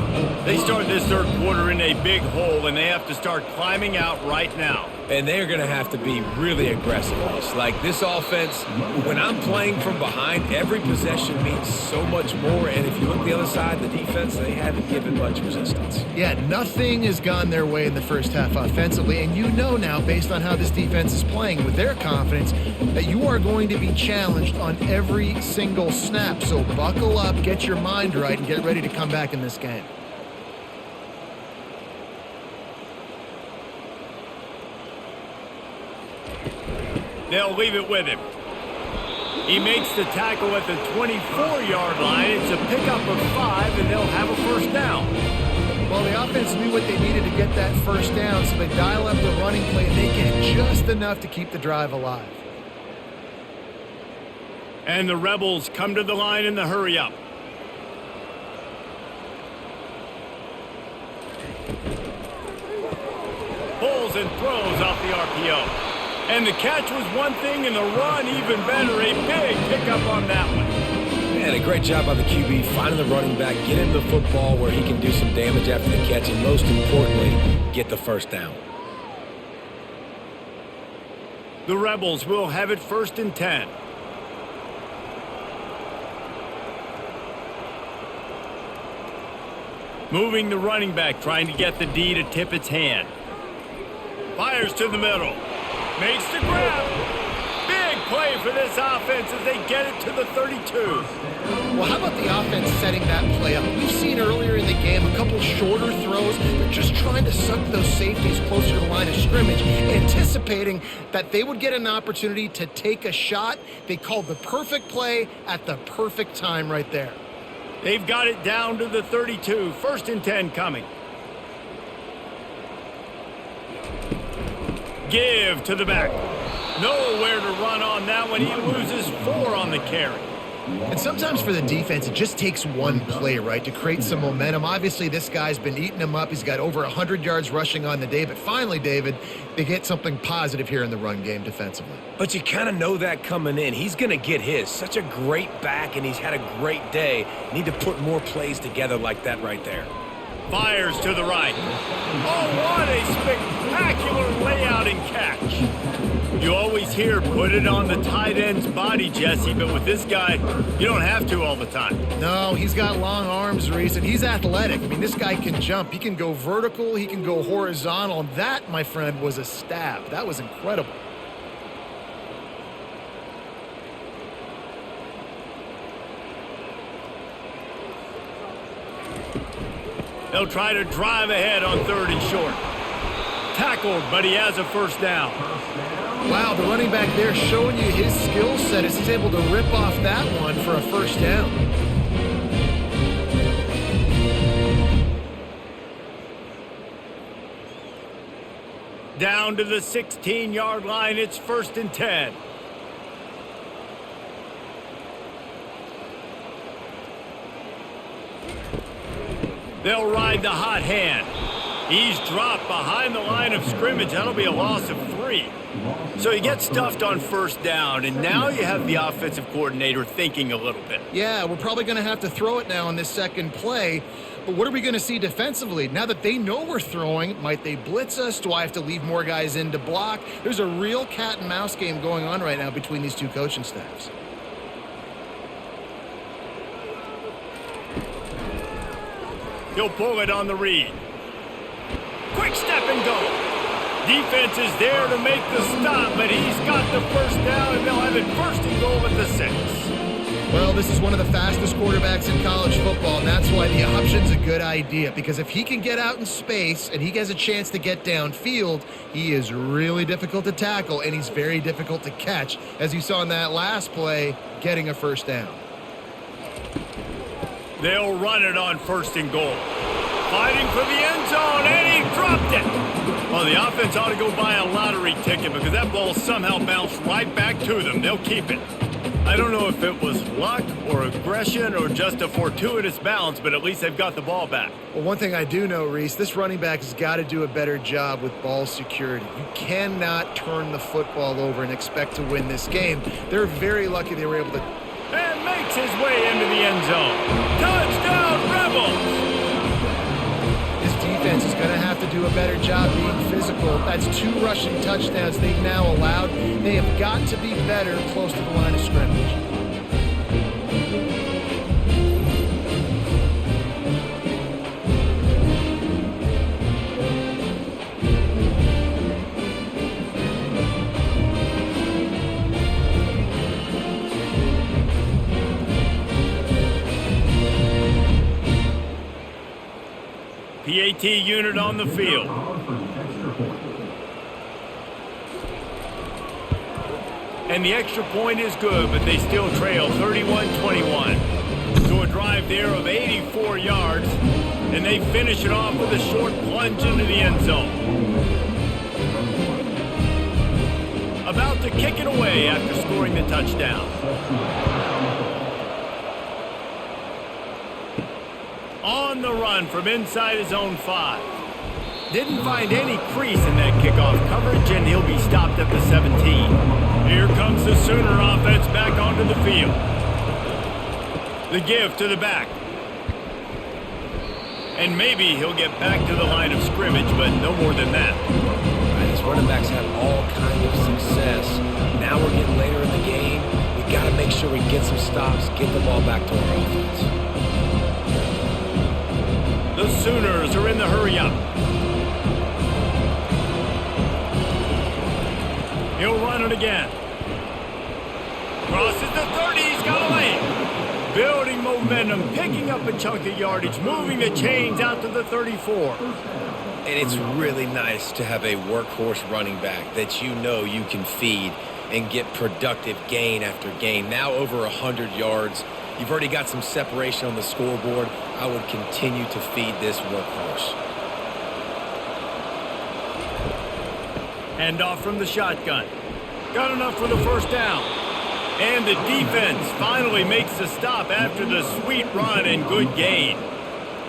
They start this third quarter in a big hole, and they have to start climbing out right now. And they're going to have to be really aggressive. Like this offense, when I'm playing from behind, every possession means so much more. And if you look the other side, the defense, they haven't given much resistance. Yeah, nothing has gone their way in the first half offensively. And you know now, based on how this defense is playing with their confidence, that you are going to be challenged on every single snap. So buckle up, get your mind right, and get ready to come back in this game. They'll leave it with him. He makes the tackle at the 24-yard line. It's a pickup of 5, and they'll have a first down. Well, the offense knew what they needed to get that first down, so they dial up the running play, and they get just enough to keep the drive alive. And the Rebels come to the line in the hurry-up. Pulls and throws off the RPO. And the catch was one thing, and the run even better. A big pickup on that one. Man, a great job by the QB, finding the running back, get him the football where he can do some damage after the catch, and most importantly, get the first down. The Rebels will have it 1st and 10. Moving the running back, trying to get the D to tip its hand. Fires to the middle. Makes the grab. Big play for this offense as they get it to the 32. Well, how about the offense setting that play up? We've seen earlier in the game a couple shorter throws. They're just trying to suck those safeties closer to the line of scrimmage, anticipating that they would get an opportunity to take a shot. They called the perfect play at the perfect time right there. They've got it down to the 32. 1st and 10 coming. Give to the back. Nowhere to run on that one. He loses 4 on the carry. And sometimes for the defense, it just takes one play, right, to create some momentum. Obviously, this guy's been eating them up. He's got over 100 yards rushing on the day. But finally, David, they get something positive here in the run game defensively. But you kind of know that coming in. He's going to get his. Such a great back, and he's had a great day. Need to put more plays together like that right there. Fires to the right. Oh, what a spectacular layout and catch. You always hear put it on the tight end's body, Jesse, but with this guy, you don't have to all the time. No, he's got long arms, Reese, and he's athletic. I mean, this guy can jump. He can go vertical. He can go horizontal. And that, my friend, was a stab. That was incredible. They'll try to drive ahead on 3rd and short. Tackled, but he has a first down. Wow, the running back there showing you his skill set as he's able to rip off that one for a first down. Down to the 16-yard line, it's 1st and 10. They'll ride the hot hand. He's dropped behind the line of scrimmage. That'll be a loss of 3. So he gets stuffed on 1st down, and now you have the offensive coordinator thinking a little bit. Yeah, we're probably going to have to throw it now on this second play. But what are we going to see defensively? Now that they know we're throwing, might they blitz us? Do I have to leave more guys in to block? There's a real cat and mouse game going on right now between these two coaching staffs. He'll pull it on the read. Quick step and go. Defense is there to make the stop, but he's got the 1st down, and they'll have it 1st and goal at the 6. Well, this is one of the fastest quarterbacks in college football, and that's why the option's a good idea. Because if he can get out in space and he has a chance to get downfield, he is really difficult to tackle, and he's very difficult to catch, as you saw in that last play, getting a 1st down. They'll run it on 1st and goal. Fighting for the end zone, and he dropped it. Well, the offense ought to go buy a lottery ticket because that ball somehow bounced right back to them. They'll keep it. I don't know if it was luck or aggression or just a fortuitous bounce, but at least they've got the ball back. Well, one thing I do know, Reese, this running back has got to do a better job with ball security. You cannot turn the football over and expect to win this game. They're very lucky they were able to. And makes his way into the end zone. Touchdown, Rebels! This defense is going to have to do a better job being physical. That's 2 rushing touchdowns they've now allowed. They have got to be better close to the line of scrimmage. PAT unit on the field. And the extra point is good, but they still trail 31-21. So a drive there of 84 yards, and they finish it off with a short plunge into the end zone. About to kick it away after scoring the touchdown. On the run from inside his own 5. Didn't find any crease in that kickoff coverage, and he'll be stopped at the 17. Here comes the Sooner offense back onto the field. The give to the back. And maybe he'll get back to the line of scrimmage, but no more than that. These running backs have all kinds of success. Now we're getting later in the game. We got to make sure we get some stops, get the ball back to our offense. The Sooners are in the hurry-up. He'll run it again. Crosses the 30. He's got a lane. Building momentum, picking up a chunk of yardage, moving the chains out to the 34. And it's really nice to have a workhorse running back that you know you can feed and get productive gain after gain. Now over 100 yards. You've already got some separation on the scoreboard. I would continue to feed this workhorse. Hand off from the shotgun. Got enough for the 1st down. And the defense finally makes the stop after the sweet run and good gain.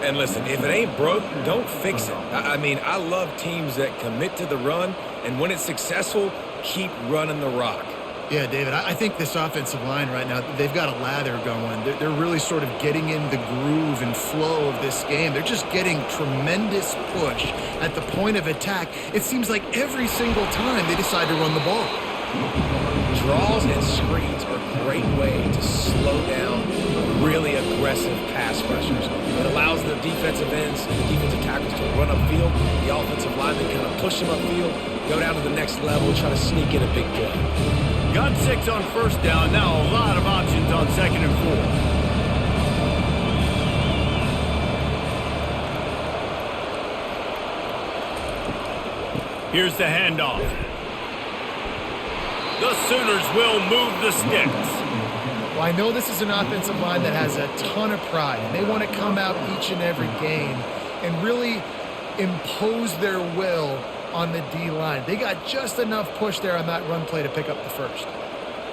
And listen, if it ain't broke, don't fix it. I mean, I love teams that commit to the run, and when it's successful, keep running the rock. Yeah, David, I think this offensive line right now, they've got a lather going. They're really sort of getting in the groove and flow of this game. They're just getting tremendous push at the point of attack. It seems like every single time they decide to run the ball. Draws and screens are a great way to slow down really aggressive pass rushers. It allows the defensive ends and the defensive tackles to run upfield. The offensive linemen kind of push them upfield, go down to the next level, try to sneak in a big play. Got 6 on 1st down. Now a lot of options on 2nd and 4. Here's the handoff. The Sooners will move the sticks. Well, I know this is an offensive line that has a ton of pride. They want to come out each and every game and really impose their will on the D-line. They got just enough push there on that run play to pick up the first.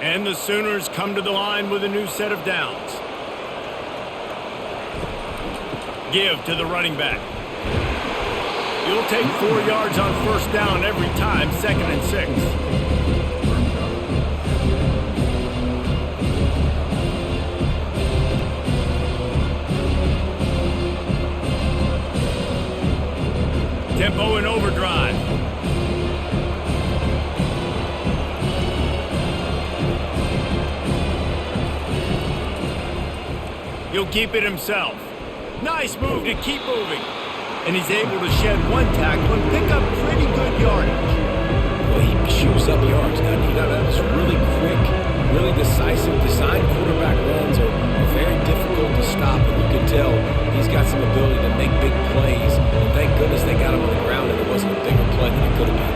And the Sooners come to the line with a new set of downs. Give to the running back. You'll take 4 yards on first down every time, 2nd and 6. Tempo in overdrive. He'll keep it himself. Nice move to keep moving. And he's able to shed 1 tackle and pick up pretty good yardage. Well, he chews up yards. Now, that was really quick, really decisive. Design quarterback runs are very difficult to stop, and you can tell he's got some ability to make big plays. And thank goodness they got him on the ground and it wasn't a bigger play than it could have been.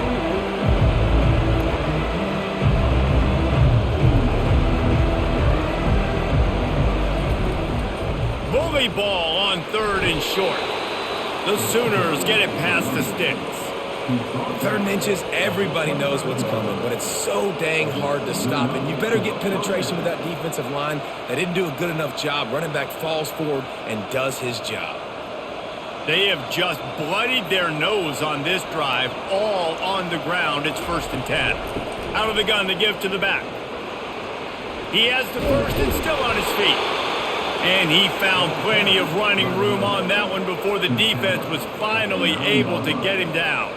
Bully ball on 3rd and short. The Sooners get it past the sticks. 3rd and inches, everybody knows what's coming, but it's so dang hard to stop. And you better get penetration with that defensive line. They didn't do a good enough job. Running back falls forward and does his job. They have just bloodied their nose on this drive, all on the ground. It's 1st and 10. Out of the gun, the give to the back. He has the first and still on his feet. And he found plenty of running room on that one before the defense was finally able to get him down.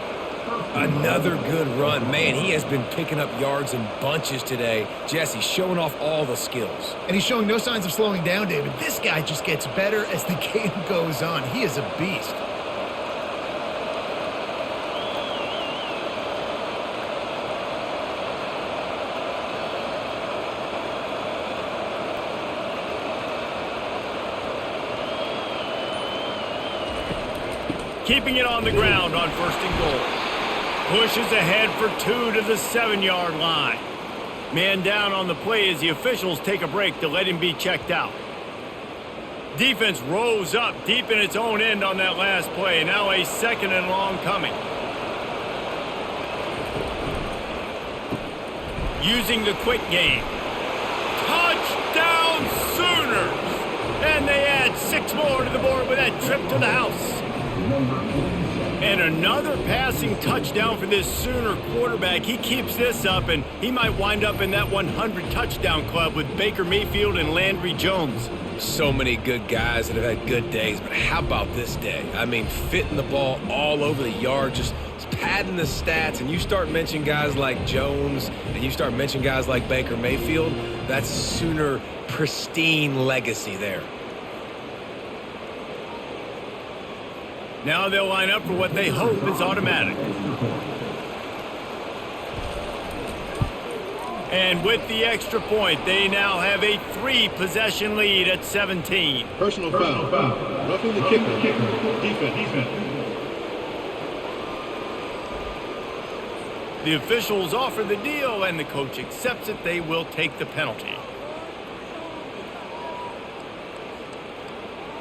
Another good run. Man, he has been picking up yards in bunches today. Jesse showing off all the skills. And he's showing no signs of slowing down, David. This guy just gets better as the game goes on. He is a beast. Keeping it on the ground on 1st and goal. Pushes ahead for 2 to the 7-yard line. Man down on the play as the officials take a break to let him be checked out. Defense rose up deep in its own end on that last play. Now a 2nd and long coming. Using the quick game. Touchdown Sooners! And they add 6 more to the board with that trip to the house. And another passing touchdown for this Sooner quarterback. He keeps this up, and he might wind up in that 100 touchdown club with Baker Mayfield and Landry Jones. So many good guys that have had good days, but how about this day? I mean, fitting the ball all over the yard, just padding the stats, and you start mentioning guys like Jones, and you start mentioning guys like Baker Mayfield, that's Sooner pristine legacy there. Now they'll line up for what they hope is automatic. And with the extra point, they now have a 3-possession lead at 17. Personal foul. Roughing the kicker. Defense. The officials offer the deal, and the coach accepts it. They will take the penalty.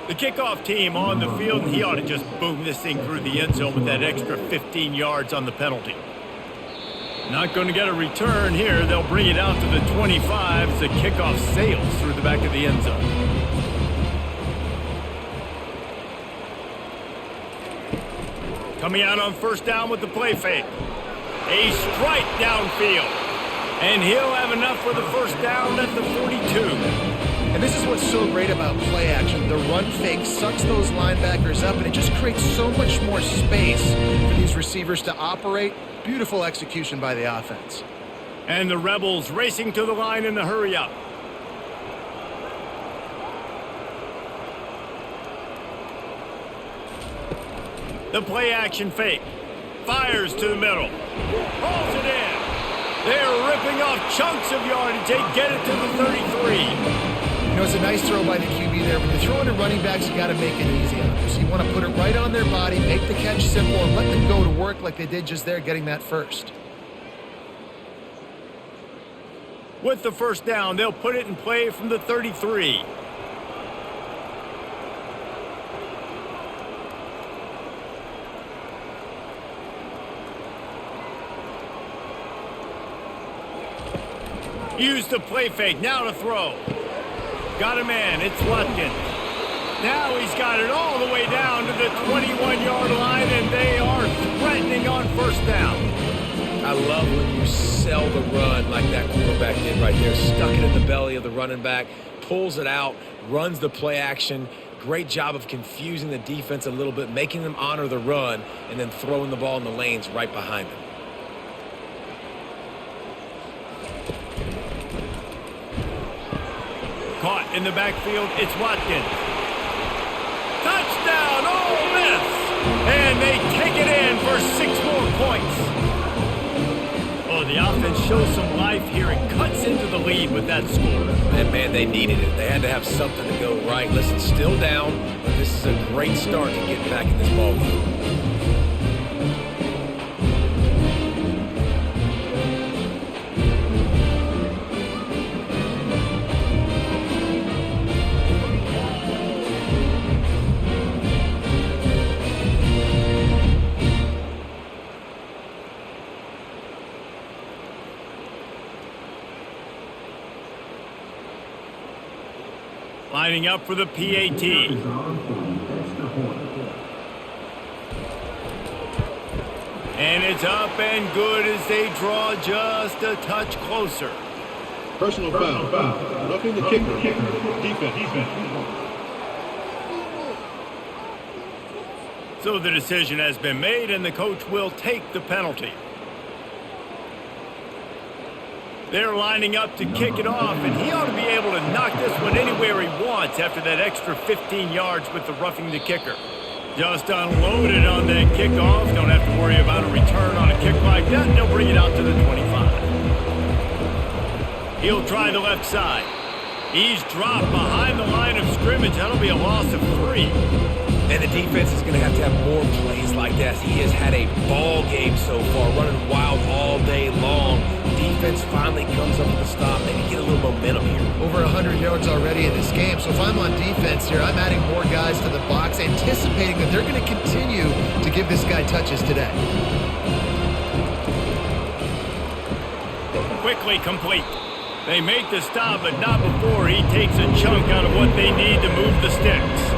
The kickoff team on the field, and he ought to just boom this thing through the end zone with that extra 15 yards on the penalty. Not going to get a return here. They'll bring it out to the 25 as the kickoff sails through the back of the end zone. Coming out on 1st down with the play fake. A strike downfield. And he'll have enough for the 1st down at the 42. And this is what's so great about play action. The run fake sucks those linebackers up, and it just creates so much more space for these receivers to operate. Beautiful execution by the offense. And the Rebels racing to the line in the hurry-up. The play action fake. Fires to the middle. Pulls it in. They're ripping off chunks of yardage. They get it to the 33. You know, it's a nice throw by the QB there. When you're throwing to running backs, you got to make it easy on them. So you want to put it right on their body, make the catch simple, and let them go to work like they did just there, getting that first. With the 1st down, they'll put it in play from the 33. Use the play fake. Now to throw. Got a man. It's Watkins. Now he's got it all the way down to the 21-yard line, and they are threatening on first down. I love when you sell the run like that quarterback did right there. Stuck it in the belly of the running back, pulls it out, runs the play action. Great job of confusing the defense a little bit, making them honor the run, and then throwing the ball in the lanes right behind them. Caught in the backfield, it's Watkins. Touchdown, Ole Miss! And they take it in for 6 more points. Oh, the offense shows some life here and cuts into the lead with that score. And, man, they needed it. They had to have something to go right. Listen, still down, but this is a great start to get back in this ball game. Lining up for the PAT. And it's up and good as they draw just a touch closer. Personal foul. Roughing the kicker. Defense. So the decision has been made, and the coach will take the penalty. They're lining up to kick it off, and he ought to be able to knock this one anywhere he wants after that extra 15 yards with the roughing the kicker. Just unloaded on that kickoff. Don't have to worry about a return on a kick like that. They'll bring it out to the 25. He'll try the left side. He's dropped behind the line of scrimmage. That'll be a loss of 3. And the defense is going to have more plays like that. He has had a ball game so far, running wild all day long. Defense finally comes up with a stop. They can get a little momentum here. Over 100 yards already in this game. So if I'm on defense here, I'm adding more guys to the box, anticipating that they're going to continue to give this guy touches today. Quickly complete. They make the stop, but not before he takes a chunk out of what they need to move the sticks.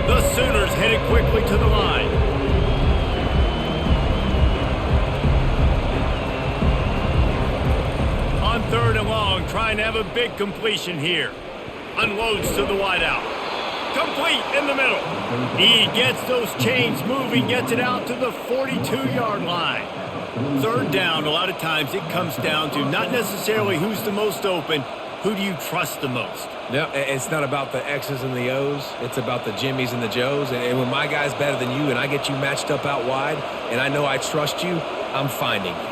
The Sooners headed quickly to the line. On 3rd and long, trying to have a big completion here. Unloads to the wideout. Complete in the middle. He gets those chains moving, gets it out to the 42-yard line. 3rd down, a lot of times it comes down to not necessarily who's the most open, who do you trust the most? Yeah, it's not about the X's and the O's. It's about the Jimmies and the Joes. And when my guy's better than you and I get you matched up out wide and I know I trust you, I'm finding you.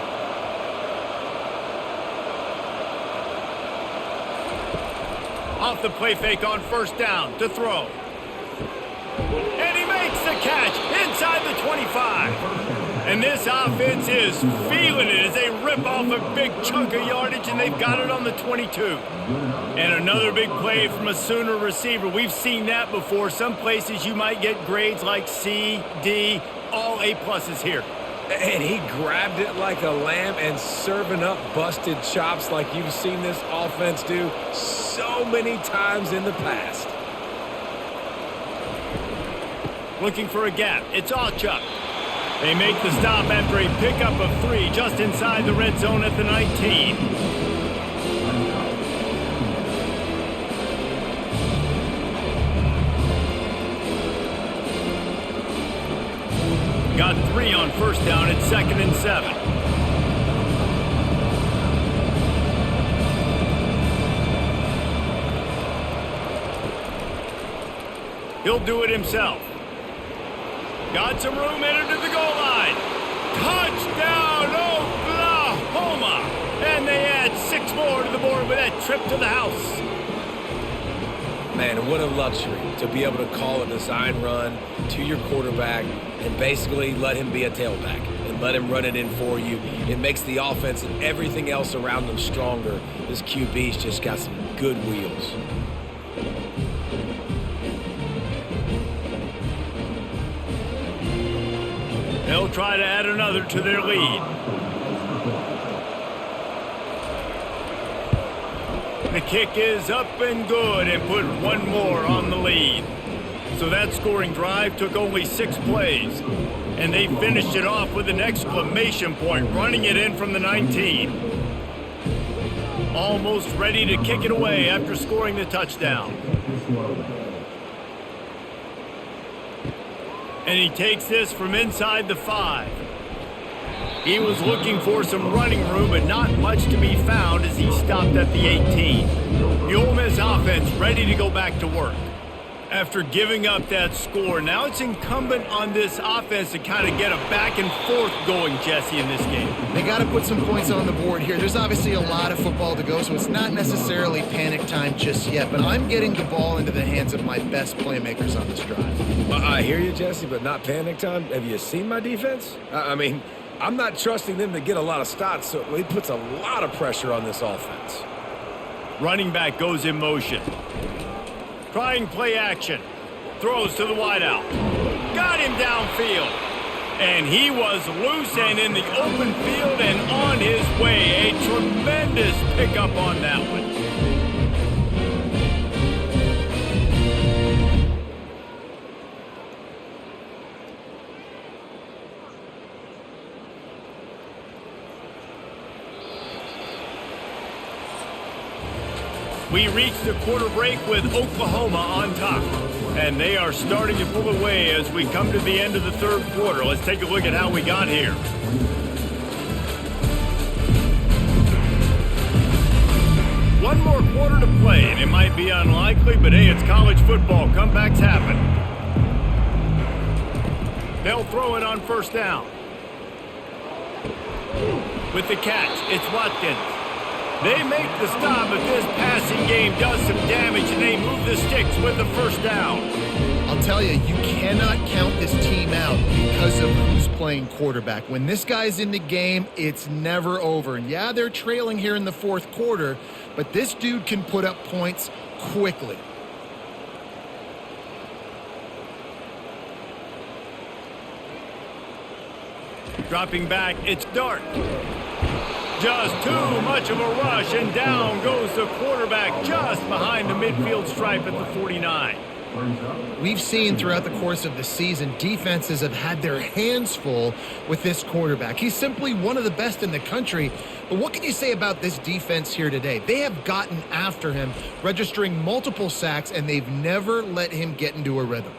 Off the play fake on 1st down to throw. And he makes the catch inside the 25. And this offense is feeling it as they rip off a big chunk of yardage, and they've got it on the 22. And another big play from a Sooner receiver. We've seen that before. Some places you might get grades like C, D, all A-pluses here. And he grabbed it like a lamb and serving up busted chops like you've seen this offense do so many times in the past. Looking for a gap. It's Allchuck. They make the stop after a pickup of 3 just inside the red zone at the 19. Got 3 on 1st down at 2nd and 7. He'll do it himself. Got some room, headed to the goal line. Touchdown, Oklahoma! And they add 6 more to the board with that trip to the house. Man, what a luxury to be able to call a design run to your quarterback and basically let him be a tailback and let him run it in for you. It makes the offense and everything else around them stronger. This QB's just got some good wheels. try to add another to their lead. The kick is up and good and put one more on the lead. So that scoring drive took only 6 plays. And they finished it off with an exclamation point, running it in from the 19. Almost ready to kick it away after scoring the touchdown. And he takes this from inside the 5. He was looking for some running room, but not much to be found as he stopped at the 18. The Ole Miss offense ready to go back to work. After giving up that score, now it's incumbent on this offense to kind of get a back and forth going, Jesse, in this game. They got to put some points on the board here. There's obviously a lot of football to go, so it's not necessarily panic time just yet, but I'm getting the ball into the hands of my best playmakers on this drive. I hear you, Jesse, but not panic time. Have you seen my defense? I mean, I'm not trusting them to get a lot of stops, so he puts a lot of pressure on this offense. Running back goes in motion. Trying play action. Throws to the wideout. Got him downfield. And he was loose and in the open field and on his way. A tremendous pickup on that one. We reach the quarter break with Oklahoma on top. And they are starting to pull away as we come to the end of the third quarter. Let's take a look at how we got here. One more quarter to play, and it might be unlikely, but hey, it's college football. Comebacks happen. They'll throw it on first down. With the catch, it's Watkins. They make the stop, but this passing game does some damage, and they move the sticks with the first down. I'll tell you, you cannot count this team out because of who's playing quarterback. When this guy's in the game, it's never over. And yeah, they're trailing here in the fourth quarter, but this dude can put up points quickly. Dropping back, it's Dart. Just too much of a rush, and down goes the quarterback just behind the midfield stripe at the 49. We've seen throughout the course of the season, defenses have had their hands full with this quarterback. He's simply one of the best in the country. But what can you say about this defense here today? They have gotten after him, registering multiple sacks, and they've never let him get into a rhythm.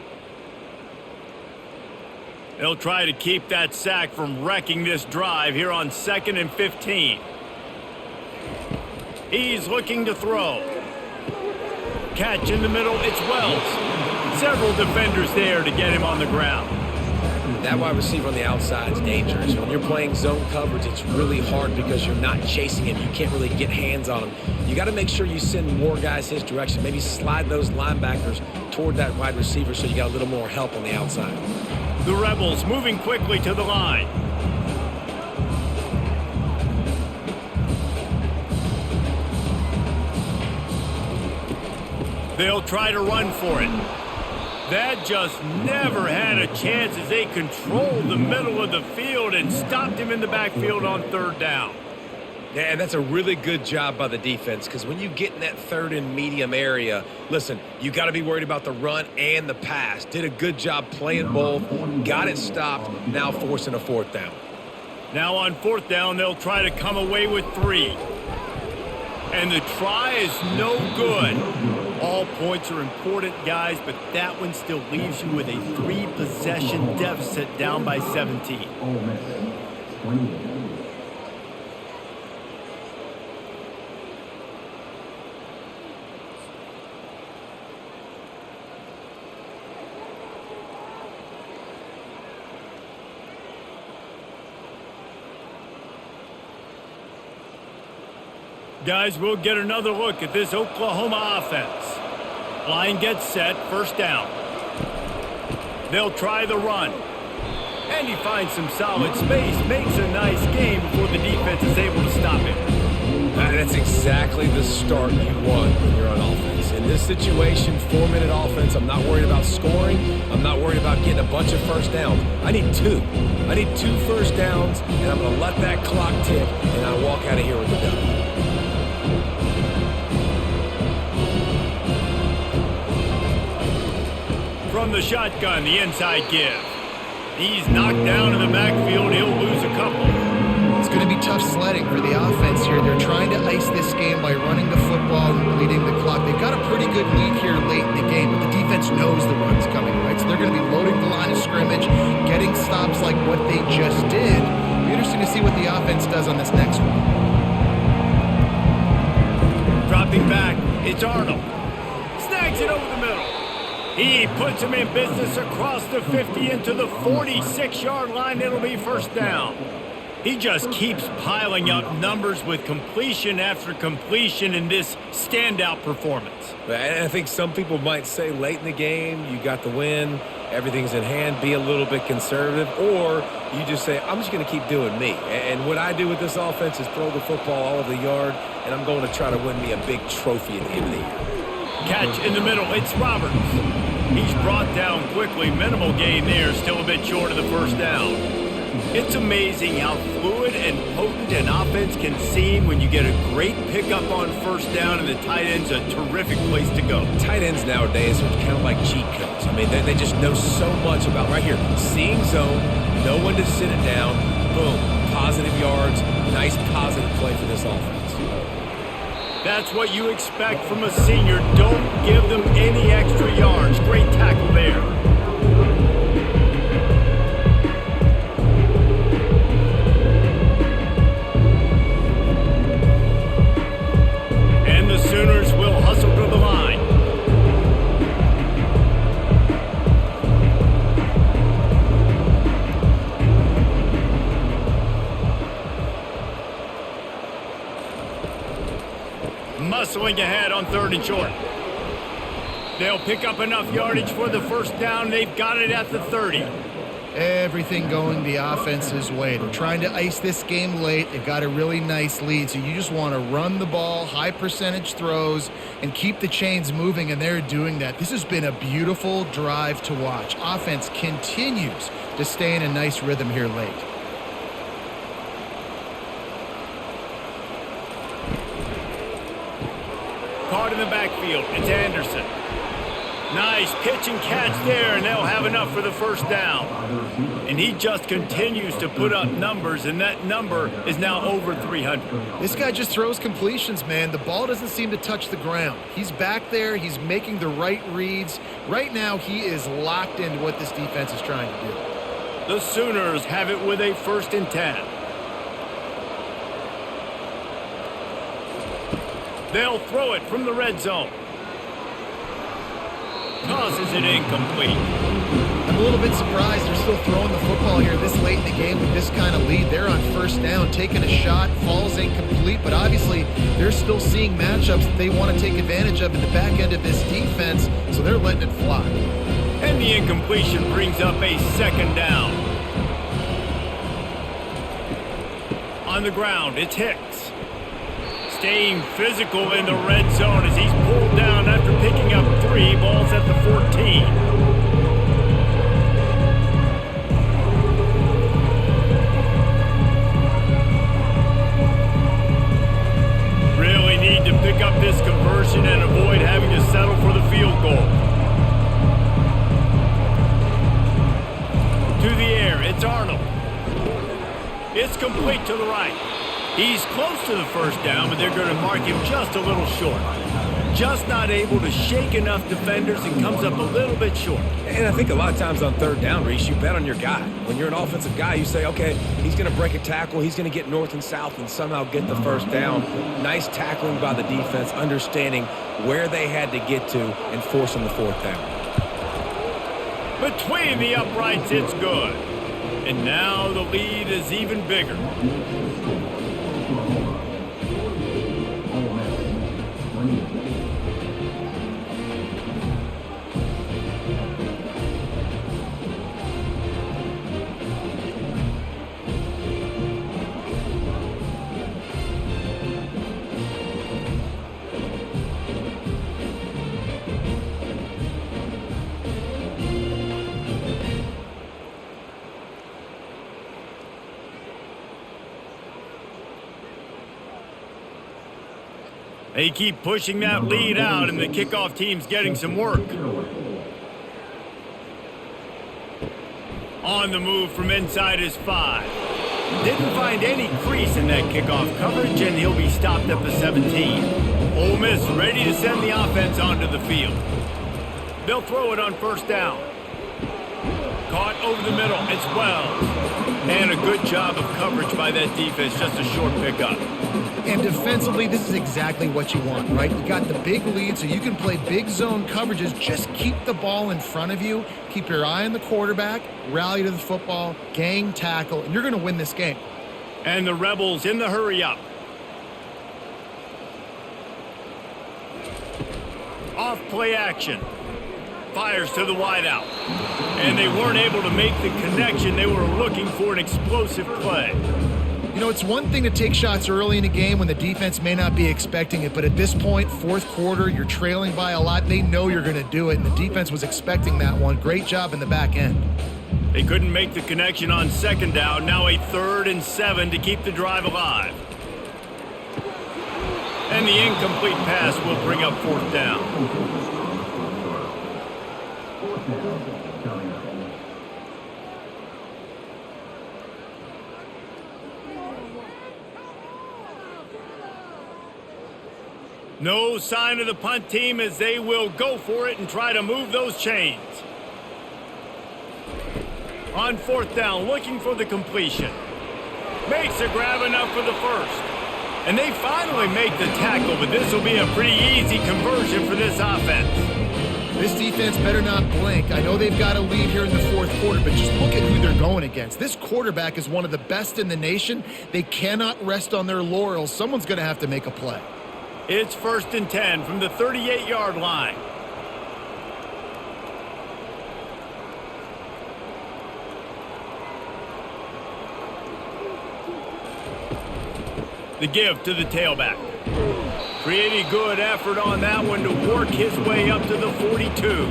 They'll try to keep that sack from wrecking this drive here on 2nd and 15. He's looking to throw. Catch in the middle, it's Wells. Several defenders there to get him on the ground. That wide receiver on the outside is dangerous. When you're playing zone coverage, it's really hard because you're not chasing him. You can't really get hands on him. You got to make sure you send more guys his direction. Maybe slide those linebackers toward that wide receiver so you got a little more help on the outside. The Rebels moving quickly to the line. They'll try to run for it. That just never had a chance as they controlled the middle of the field and stopped him in the backfield on third down. Yeah, and that's a really good job by the defense because when you get in that third and medium area, listen, you got to be worried about the run and the pass. Did a good job playing both, got it stopped, now forcing a fourth down. Now on fourth down, they'll try to come away with 3. And the try is no good. All points are important, guys, but that one still leaves you with a 3-possession deficit down by 17. Guys, we'll get another look at this Oklahoma offense. Line gets set, first down. They'll try the run. And he finds some solid space, makes a nice game before the defense is able to stop him. That's exactly the start you want when you're on offense. And In this situation, 4-minute offense, I'm not worried about scoring. I'm not worried about getting a bunch of first downs. I need 2. I need 2 first downs, and I'm going to let that clock tick, and I walk out of here with the W. From the shotgun, the inside give. He's knocked down in the backfield. He'll lose a couple. It's going to be tough sledding for the offense here. They're trying to ice this game by running the football and bleeding the clock. They've got a pretty good lead here late in the game, but the defense knows the run's coming, right? So they're going to be loading the line of scrimmage, getting stops like what they just did. It'll be interesting to see what the offense does on this next one. Dropping back, it's Arnold. Snags it over the middle. He puts him in business across the 50 into the 46-yard line. It'll be first down. He just keeps piling up numbers with completion after completion in this standout performance. I think some people might say late in the game, you got the win, everything's in hand, be a little bit conservative, or you just say, I'm just going to keep doing me. And what I do with this offense is throw the football all over the yard, and I'm going to try to win me a big trophy at the end of the year. Catch in the middle, it's Roberts. He's brought down quickly. Minimal gain there, still a bit short of the first down. It's amazing how fluid and potent an offense can seem when you get a great pickup on first down, and the tight end's a terrific place to go. Tight ends nowadays are kind of like cheat codes. I mean, they just know so much about, right here, seeing zone, know when to sit it down, boom, positive yards, nice positive play for this offense. That's what you expect from a senior. Don't give them any extra yards. Great tackle there. And the Sooners will hustle to the line. Muscling ahead on 3rd and short. They'll pick up enough yardage for the first down. They've got it at the 30. Everything going the offense's way. They're trying to ice this game late. They've got a really nice lead, so you just want to run the ball, high percentage throws, and keep the chains moving, and they're doing that. This has been a beautiful drive to watch. Offense continues to stay in a nice rhythm here late. Caught in the backfield, it's Anderson. Nice pitch and catch there, and they'll have enough for the first down. And he just continues to put up numbers, and that number is now over 300. This guy just throws completions, man. The ball doesn't seem to touch the ground. He's back there. He's making the right reads. Right now, he is locked into what this defense is trying to do. The Sooners have it with a 1st and 10. They'll throw it from the red zone. Tosses it incomplete. I'm a little bit surprised they're still throwing the football here this late in the game with this kind of lead. They're on first down, taking a shot, falls incomplete, but obviously they're still seeing matchups that they want to take advantage of in the back end of this defense, so they're letting it fly. And the incompletion brings up a 2nd down. On the ground, it's Hicks. Staying physical in the red zone as he's pulled down after picking up 3. Balls at the 14. Really need to pick up this conversion and avoid having to settle for the field goal. To the air, it's Arnold. It's complete to the right. He's close to the first down, but they're going to mark him just a little short. Just not able to shake enough defenders and comes up a little bit short. And I think a lot of times on 3rd down, Reese, you bet on your guy. When you're an offensive guy, you say, okay, he's going to break a tackle, he's going to get north and south and somehow get the first down. Nice tackling by the defense, understanding where they had to get to and forcing the 4th down. Between the uprights, it's good. And now the lead is even bigger. They keep pushing that lead out, and the kickoff team's getting some work. On the move from inside his 5. Didn't find any crease in that kickoff coverage, and he'll be stopped at the 17. Ole Miss ready to send the offense onto the field. They'll throw it on first down. Caught over the middle. It's Wells. And a good job of coverage by that defense. Just a short pickup. And defensively, this is exactly what you want, right? You got the big lead, so you can play big zone coverages. Just keep the ball in front of you. Keep your eye on the quarterback. Rally to the football. Gang tackle. And you're going to win this game. And the Rebels in the hurry up. Off play action. Fires to the wideout. And they weren't able to make the connection. They were looking for an explosive play. You know, it's one thing to take shots early in a game when the defense may not be expecting it, but at this point, fourth quarter, you're trailing by a lot. They know you're going to do it, and the defense was expecting that one. Great job in the back end. They couldn't make the connection on second down. Now a 3rd and 7 to keep the drive alive. And the incomplete pass will bring up 4th down. No sign of the punt team as they will go for it and try to move those chains. On 4th down, looking for the completion. Makes a grab enough for the first. And they finally make the tackle, but this will be a pretty easy conversion for this offense. This defense better not blink. I know they've got a lead here in the fourth quarter, but just look at who they're going against. This quarterback is one of the best in the nation. They cannot rest on their laurels. Someone's going to have to make a play. It's 1st and 10 from the 38-yard line. The give to the tailback. Pretty good effort on that one to work his way up to the 42.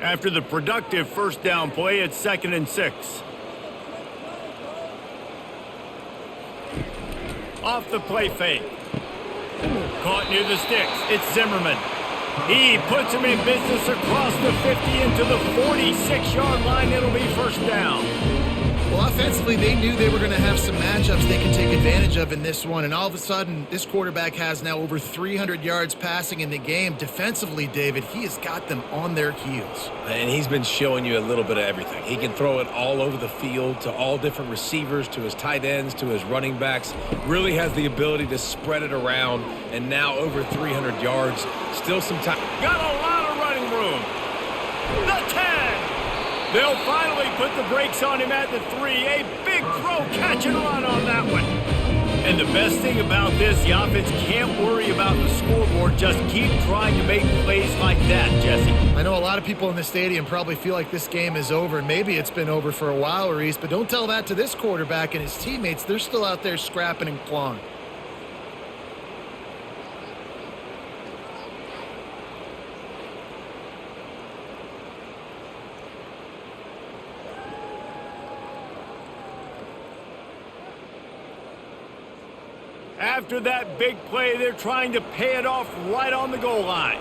After the productive first down play, it's 2nd and 6. Off the play fake. Caught near the sticks. It's Zimmerman. He puts him in business across the 50 into the 46-yard line. It'll be 1st down. Well, offensively, they knew they were going to have some matchups they could take advantage of in this one, and all of a sudden, this quarterback has now over 300 yards passing in the game. Defensively, David, he has got them on their heels. And he's been showing you a little bit of everything. He can throw it all over the field to all different receivers, to his tight ends, to his running backs. Really has the ability to spread it around, and now over 300 yards. Still some time. Got a lot of running room. The 10. They'll finally put the brakes on him at the 3. A big throw, catch and run on that one. And the best thing about this, the offense can't worry about the scoreboard. Just keep trying to make plays like that, Jesse. I know a lot of people in the stadium probably feel like this game is over, and maybe it's been over for a while, Reese, but don't tell that to this quarterback and his teammates. They're still out there scrapping and clawing. After that big play, they're trying to pay it off right on the goal line.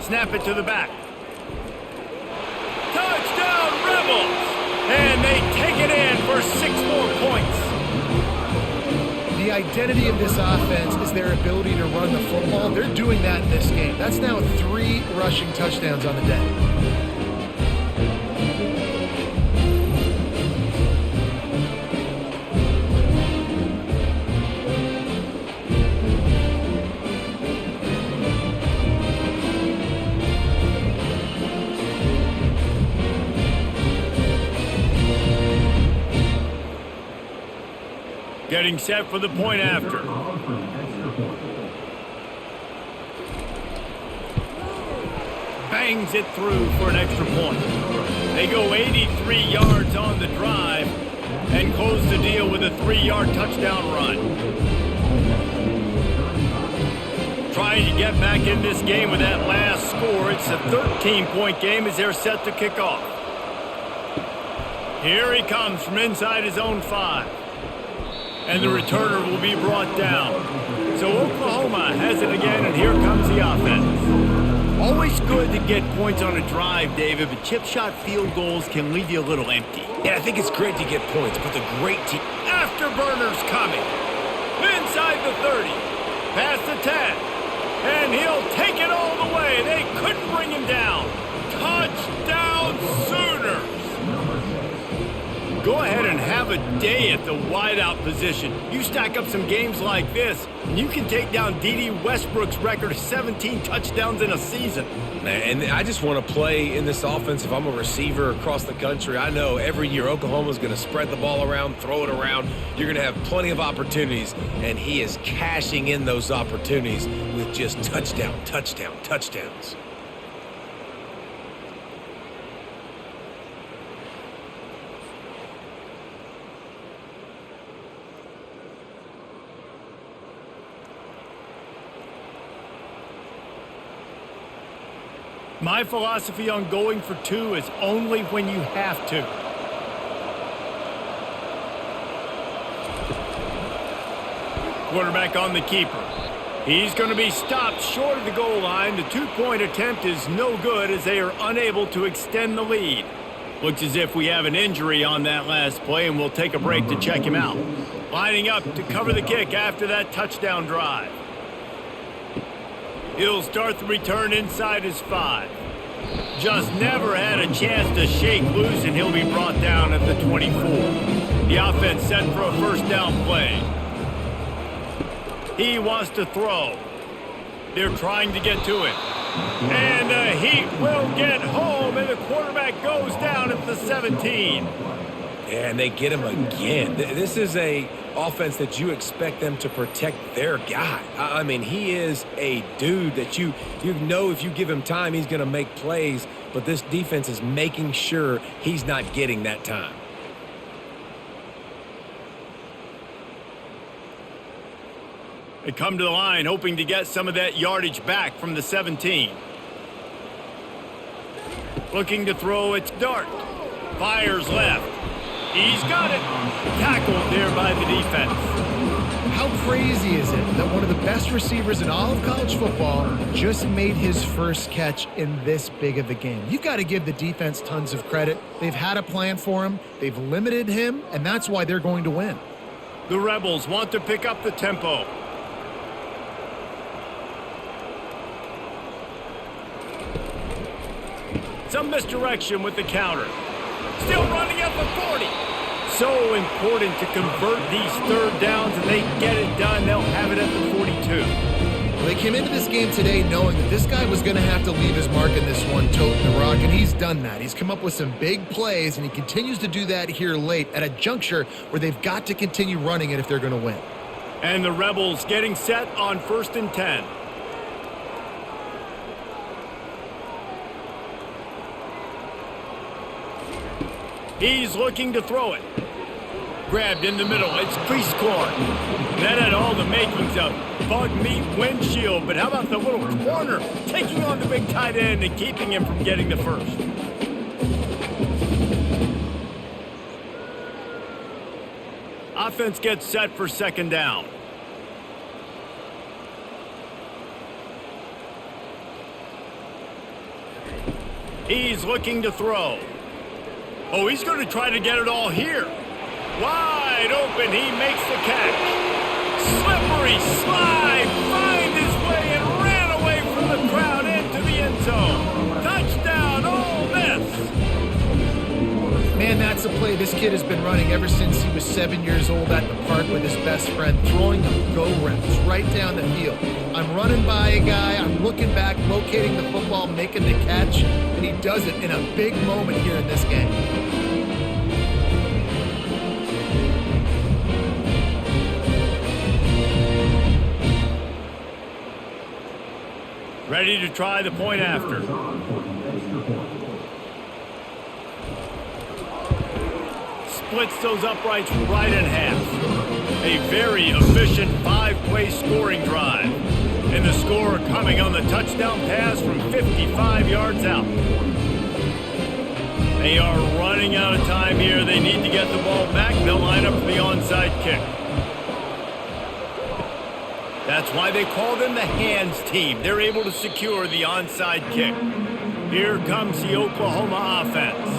Snap it to the back. Touchdown, Rebels! And they take it in for 6 more points. The identity of this offense is their ability to run the football. They're doing that in this game. That's now 3 rushing touchdowns on the day. Getting set for the point after. Bangs it through for an extra point. They go 83 yards on the drive and close the deal with a 3-yard touchdown run. Trying to get back in this game with that last score. score. It's a 13-point game as they're set to kick off. Here he comes from inside his own 5. And the returner will be brought down. So Oklahoma has it again, and here comes the offense. Always good to get points on a drive, David, but chip shot field goals can leave you a little empty. Yeah, I think it's great to get points, but the great team... Afterburner's coming. Inside the 30. Past the 10. And he'll take it all the way. They couldn't bring him down. Touchdown Sooners. Go ahead and have a day at the wideout position. You stack up some games like this, and you can take down D.D. Westbrook's record of 17 touchdowns in a season. And I just want to play in this offense. If I'm a receiver across the country, I know every year Oklahoma's going to spread the ball around, throw it around. You're going to have plenty of opportunities, and he is cashing in those opportunities with just touchdowns. My philosophy on going for 2 is only when you have to. Quarterback on the keeper. He's going to be stopped short of the goal line. The 2-point attempt is no good as they are unable to extend the lead. Looks as if we have an injury on that last play, and we'll take a break to check him out. Lining up to cover the kick after that touchdown drive. He'll start the return inside his 5. Just never had a chance to shake loose, and he'll be brought down at the 24. The offense set for a first down play. He wants to throw. They're trying to get to it. And the Heat will get home, and the quarterback goes down at the 17. And they get him again. This is a offense that you expect them to protect their guy. I mean, he is a dude that you know if you give him time, he's going to make plays. But this defense is making sure he's not getting that time. They come to the line hoping to get some of that yardage back from the 17. Looking to throw, it's Dart. Fires left. He's got it. Tackled there by the defense. How crazy is it that one of the best receivers in all of college football just made his first catch in this big of a game? You've got to give the defense tons of credit. They've had a plan for him. They've limited him, and that's why they're going to win. The Rebels want to pick up the tempo. Some misdirection with the counter. Still running at the 40. So important to convert these third downs, and they get it done. They'll have it at the 42. Well, they came into this game today knowing that this guy was going to have to leave his mark in this one, toting the rock, and he's done that. He's come up with some big plays, and he continues to do that here late at a juncture where they've got to continue running it if they're going to win. And the Rebels getting set on 1st and 10. He's looking to throw it. Grabbed in the middle. It's Creasecorn. That had all the makings of bug meat windshield, but how about the little corner taking on the big tight end and keeping him from getting the first? Offense gets set for 2nd down. He's looking to throw. Oh, he's going to try to get it all here. Wide open, he makes the catch. Slippery slide, find his way and ran away from the crowd into the end zone. Touchdown, Ole Miss. Man, that's a play this kid has been running ever since he was 7 years old at the park with his best friend, throwing the go routes right down the field. I'm running by a guy, I'm looking back, locating the football, making the catch, and he does it in a big moment here in this game. Ready to try the point after. Splits those uprights right in half. A very efficient 5-play scoring drive. And the score coming on the touchdown pass from 55 yards out. They are running out of time here. They need to get the ball back. They'll line up for the onside kick. That's why they call them the hands team. They're able to secure the onside kick. Here comes the Oklahoma offense.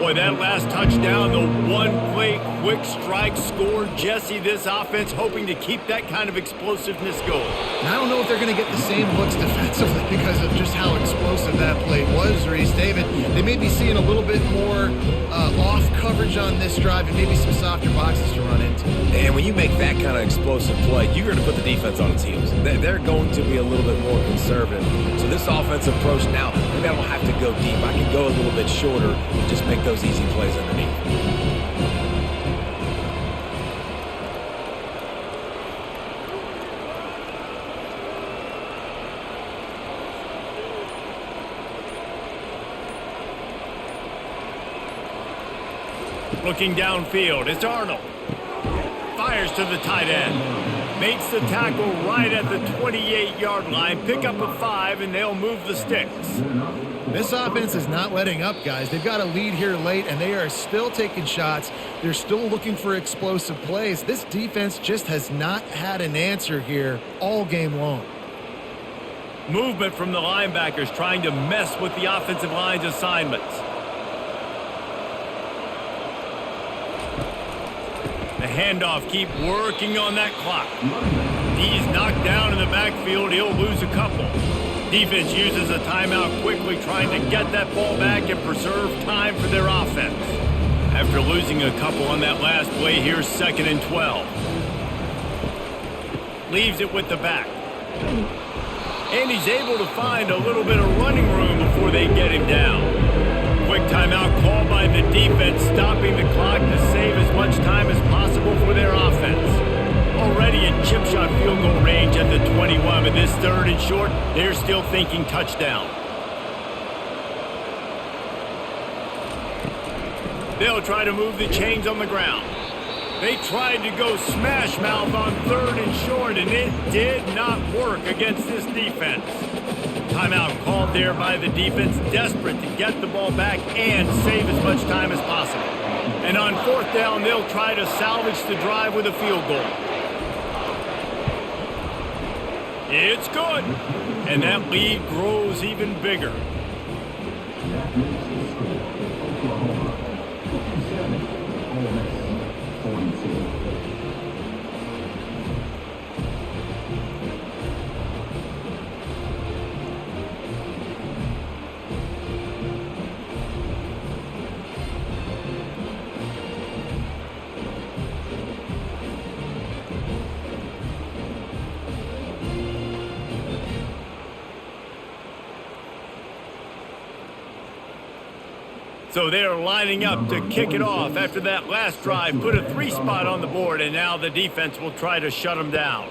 Boy, that last touchdown, the one-play quick strike score. Jesse, this offense hoping to keep that kind of explosiveness going. And I don't know if they're going to get the same looks defensively because of just how explosive that play was, Reese. David, they may be seeing a little bit more off coverage on this drive and maybe some softer boxes to run into. And when you make that kind of explosive play, you're going to put the defense on its heels. They're going to be a little bit more conservative. So this offensive approach now, maybe I don't have to go deep. I can go a little bit shorter and just make those easy plays underneath. Looking downfield, it's Arnold. Fires to the tight end. Makes the tackle right at the 28-yard line. Pick up a 5, and they'll move the sticks. This offense is not letting up, guys. They've got a lead here late, and they are still taking shots. They're still looking for explosive plays. This defense just has not had an answer here all game long. Movement from the linebackers trying to mess with the offensive line's assignments. The handoff, keep working on that clock. He's knocked down in the backfield. He'll lose a couple. Defense uses a timeout quickly, trying to get that ball back and preserve time for their offense. After losing a couple on that last play, here's 2nd and 12. Leaves it with the back. And he's able to find a little bit of running room before they get him down. Quick timeout called by the defense, stopping the clock to save as much time as possible for their offense. Already in chip shot field goal range at the 21, but this 3rd and short, they're still thinking touchdown. They'll try to move the chains on the ground. They tried to go smash mouth on 3rd and short, and it did not work against this defense. Timeout called there by the defense, desperate to get the ball back and save as much time as possible. And on 4th down, they'll try to salvage the drive with a field goal. It's good, and that lead grows even bigger. So they're lining up to kick it off after that last drive. Put a 3 spot on the board, and now the defense will try to shut them down.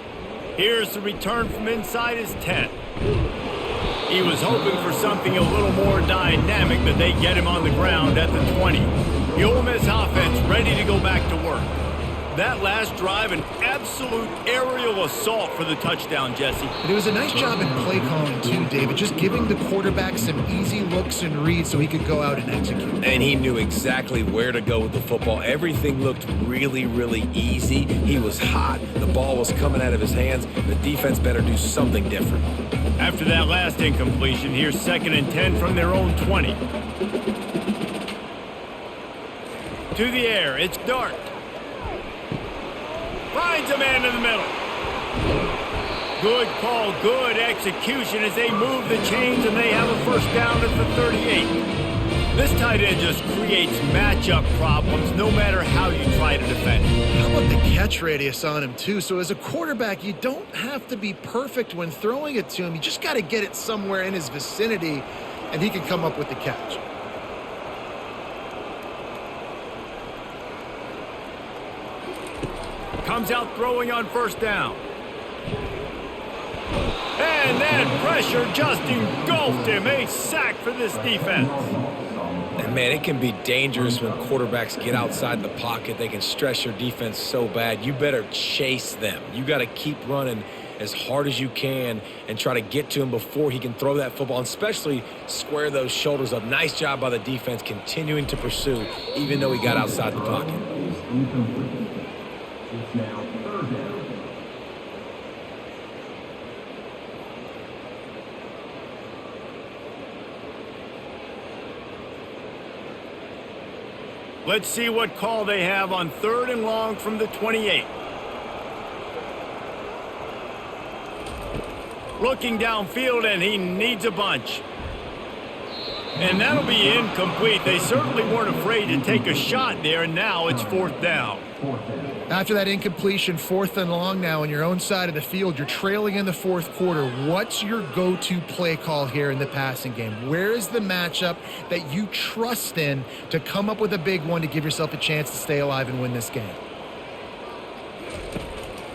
Here's the return from inside his 10. He was hoping for something a little more dynamic, but they get him on the ground at the 20. The Ole Miss offense ready to go back to work. That last drive, an absolute aerial assault for the touchdown, Jesse. But it was a nice job in play calling, too, David, just giving the quarterback some easy looks and reads so he could go out and execute. And he knew exactly where to go with the football. Everything looked really, really easy. He was hot. The ball was coming out of his hands. The defense better do something different. After that last incompletion, here's 2nd and 10 from their own 20. To the air, it's Dart. Finds a man in the middle. Good call, good execution as they move the chains, and they have a 1st down at the 38. This tight end just creates matchup problems no matter how you try to defend him. How about the catch radius on him, too? So as a quarterback, you don't have to be perfect when throwing it to him. You just got to get it somewhere in his vicinity, and he can come up with the catch. Comes out throwing on 1st down. And that pressure just engulfed him. A sack for this defense. And, man, it can be dangerous when quarterbacks get outside the pocket. They can stress your defense so bad. You better chase them. You got to keep running as hard as you can and try to get to him before he can throw that football, and especially square those shoulders up. Nice job by the defense continuing to pursue, even though he got outside the pocket. It's now 3rd down. Let's see what call they have on 3rd and long from the 28. Looking downfield, and he needs a bunch. And that'll be incomplete. They certainly weren't afraid to take a shot there, and now it's 4th down. After that incompletion, 4th and long now on your own side of the field, you're trailing in the 4th quarter. What's your go-to play call here in the passing game? Where is the matchup that you trust in to come up with a big one to give yourself a chance to stay alive and win this game?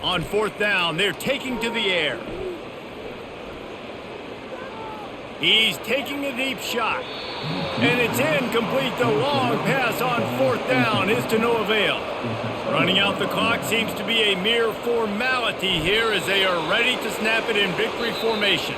On 4th down, they're taking to the air. He's taking a deep shot. And it's incomplete. The long pass on 4th down is to no avail. Running out the clock seems to be a mere formality here as they are ready to snap it in victory formation.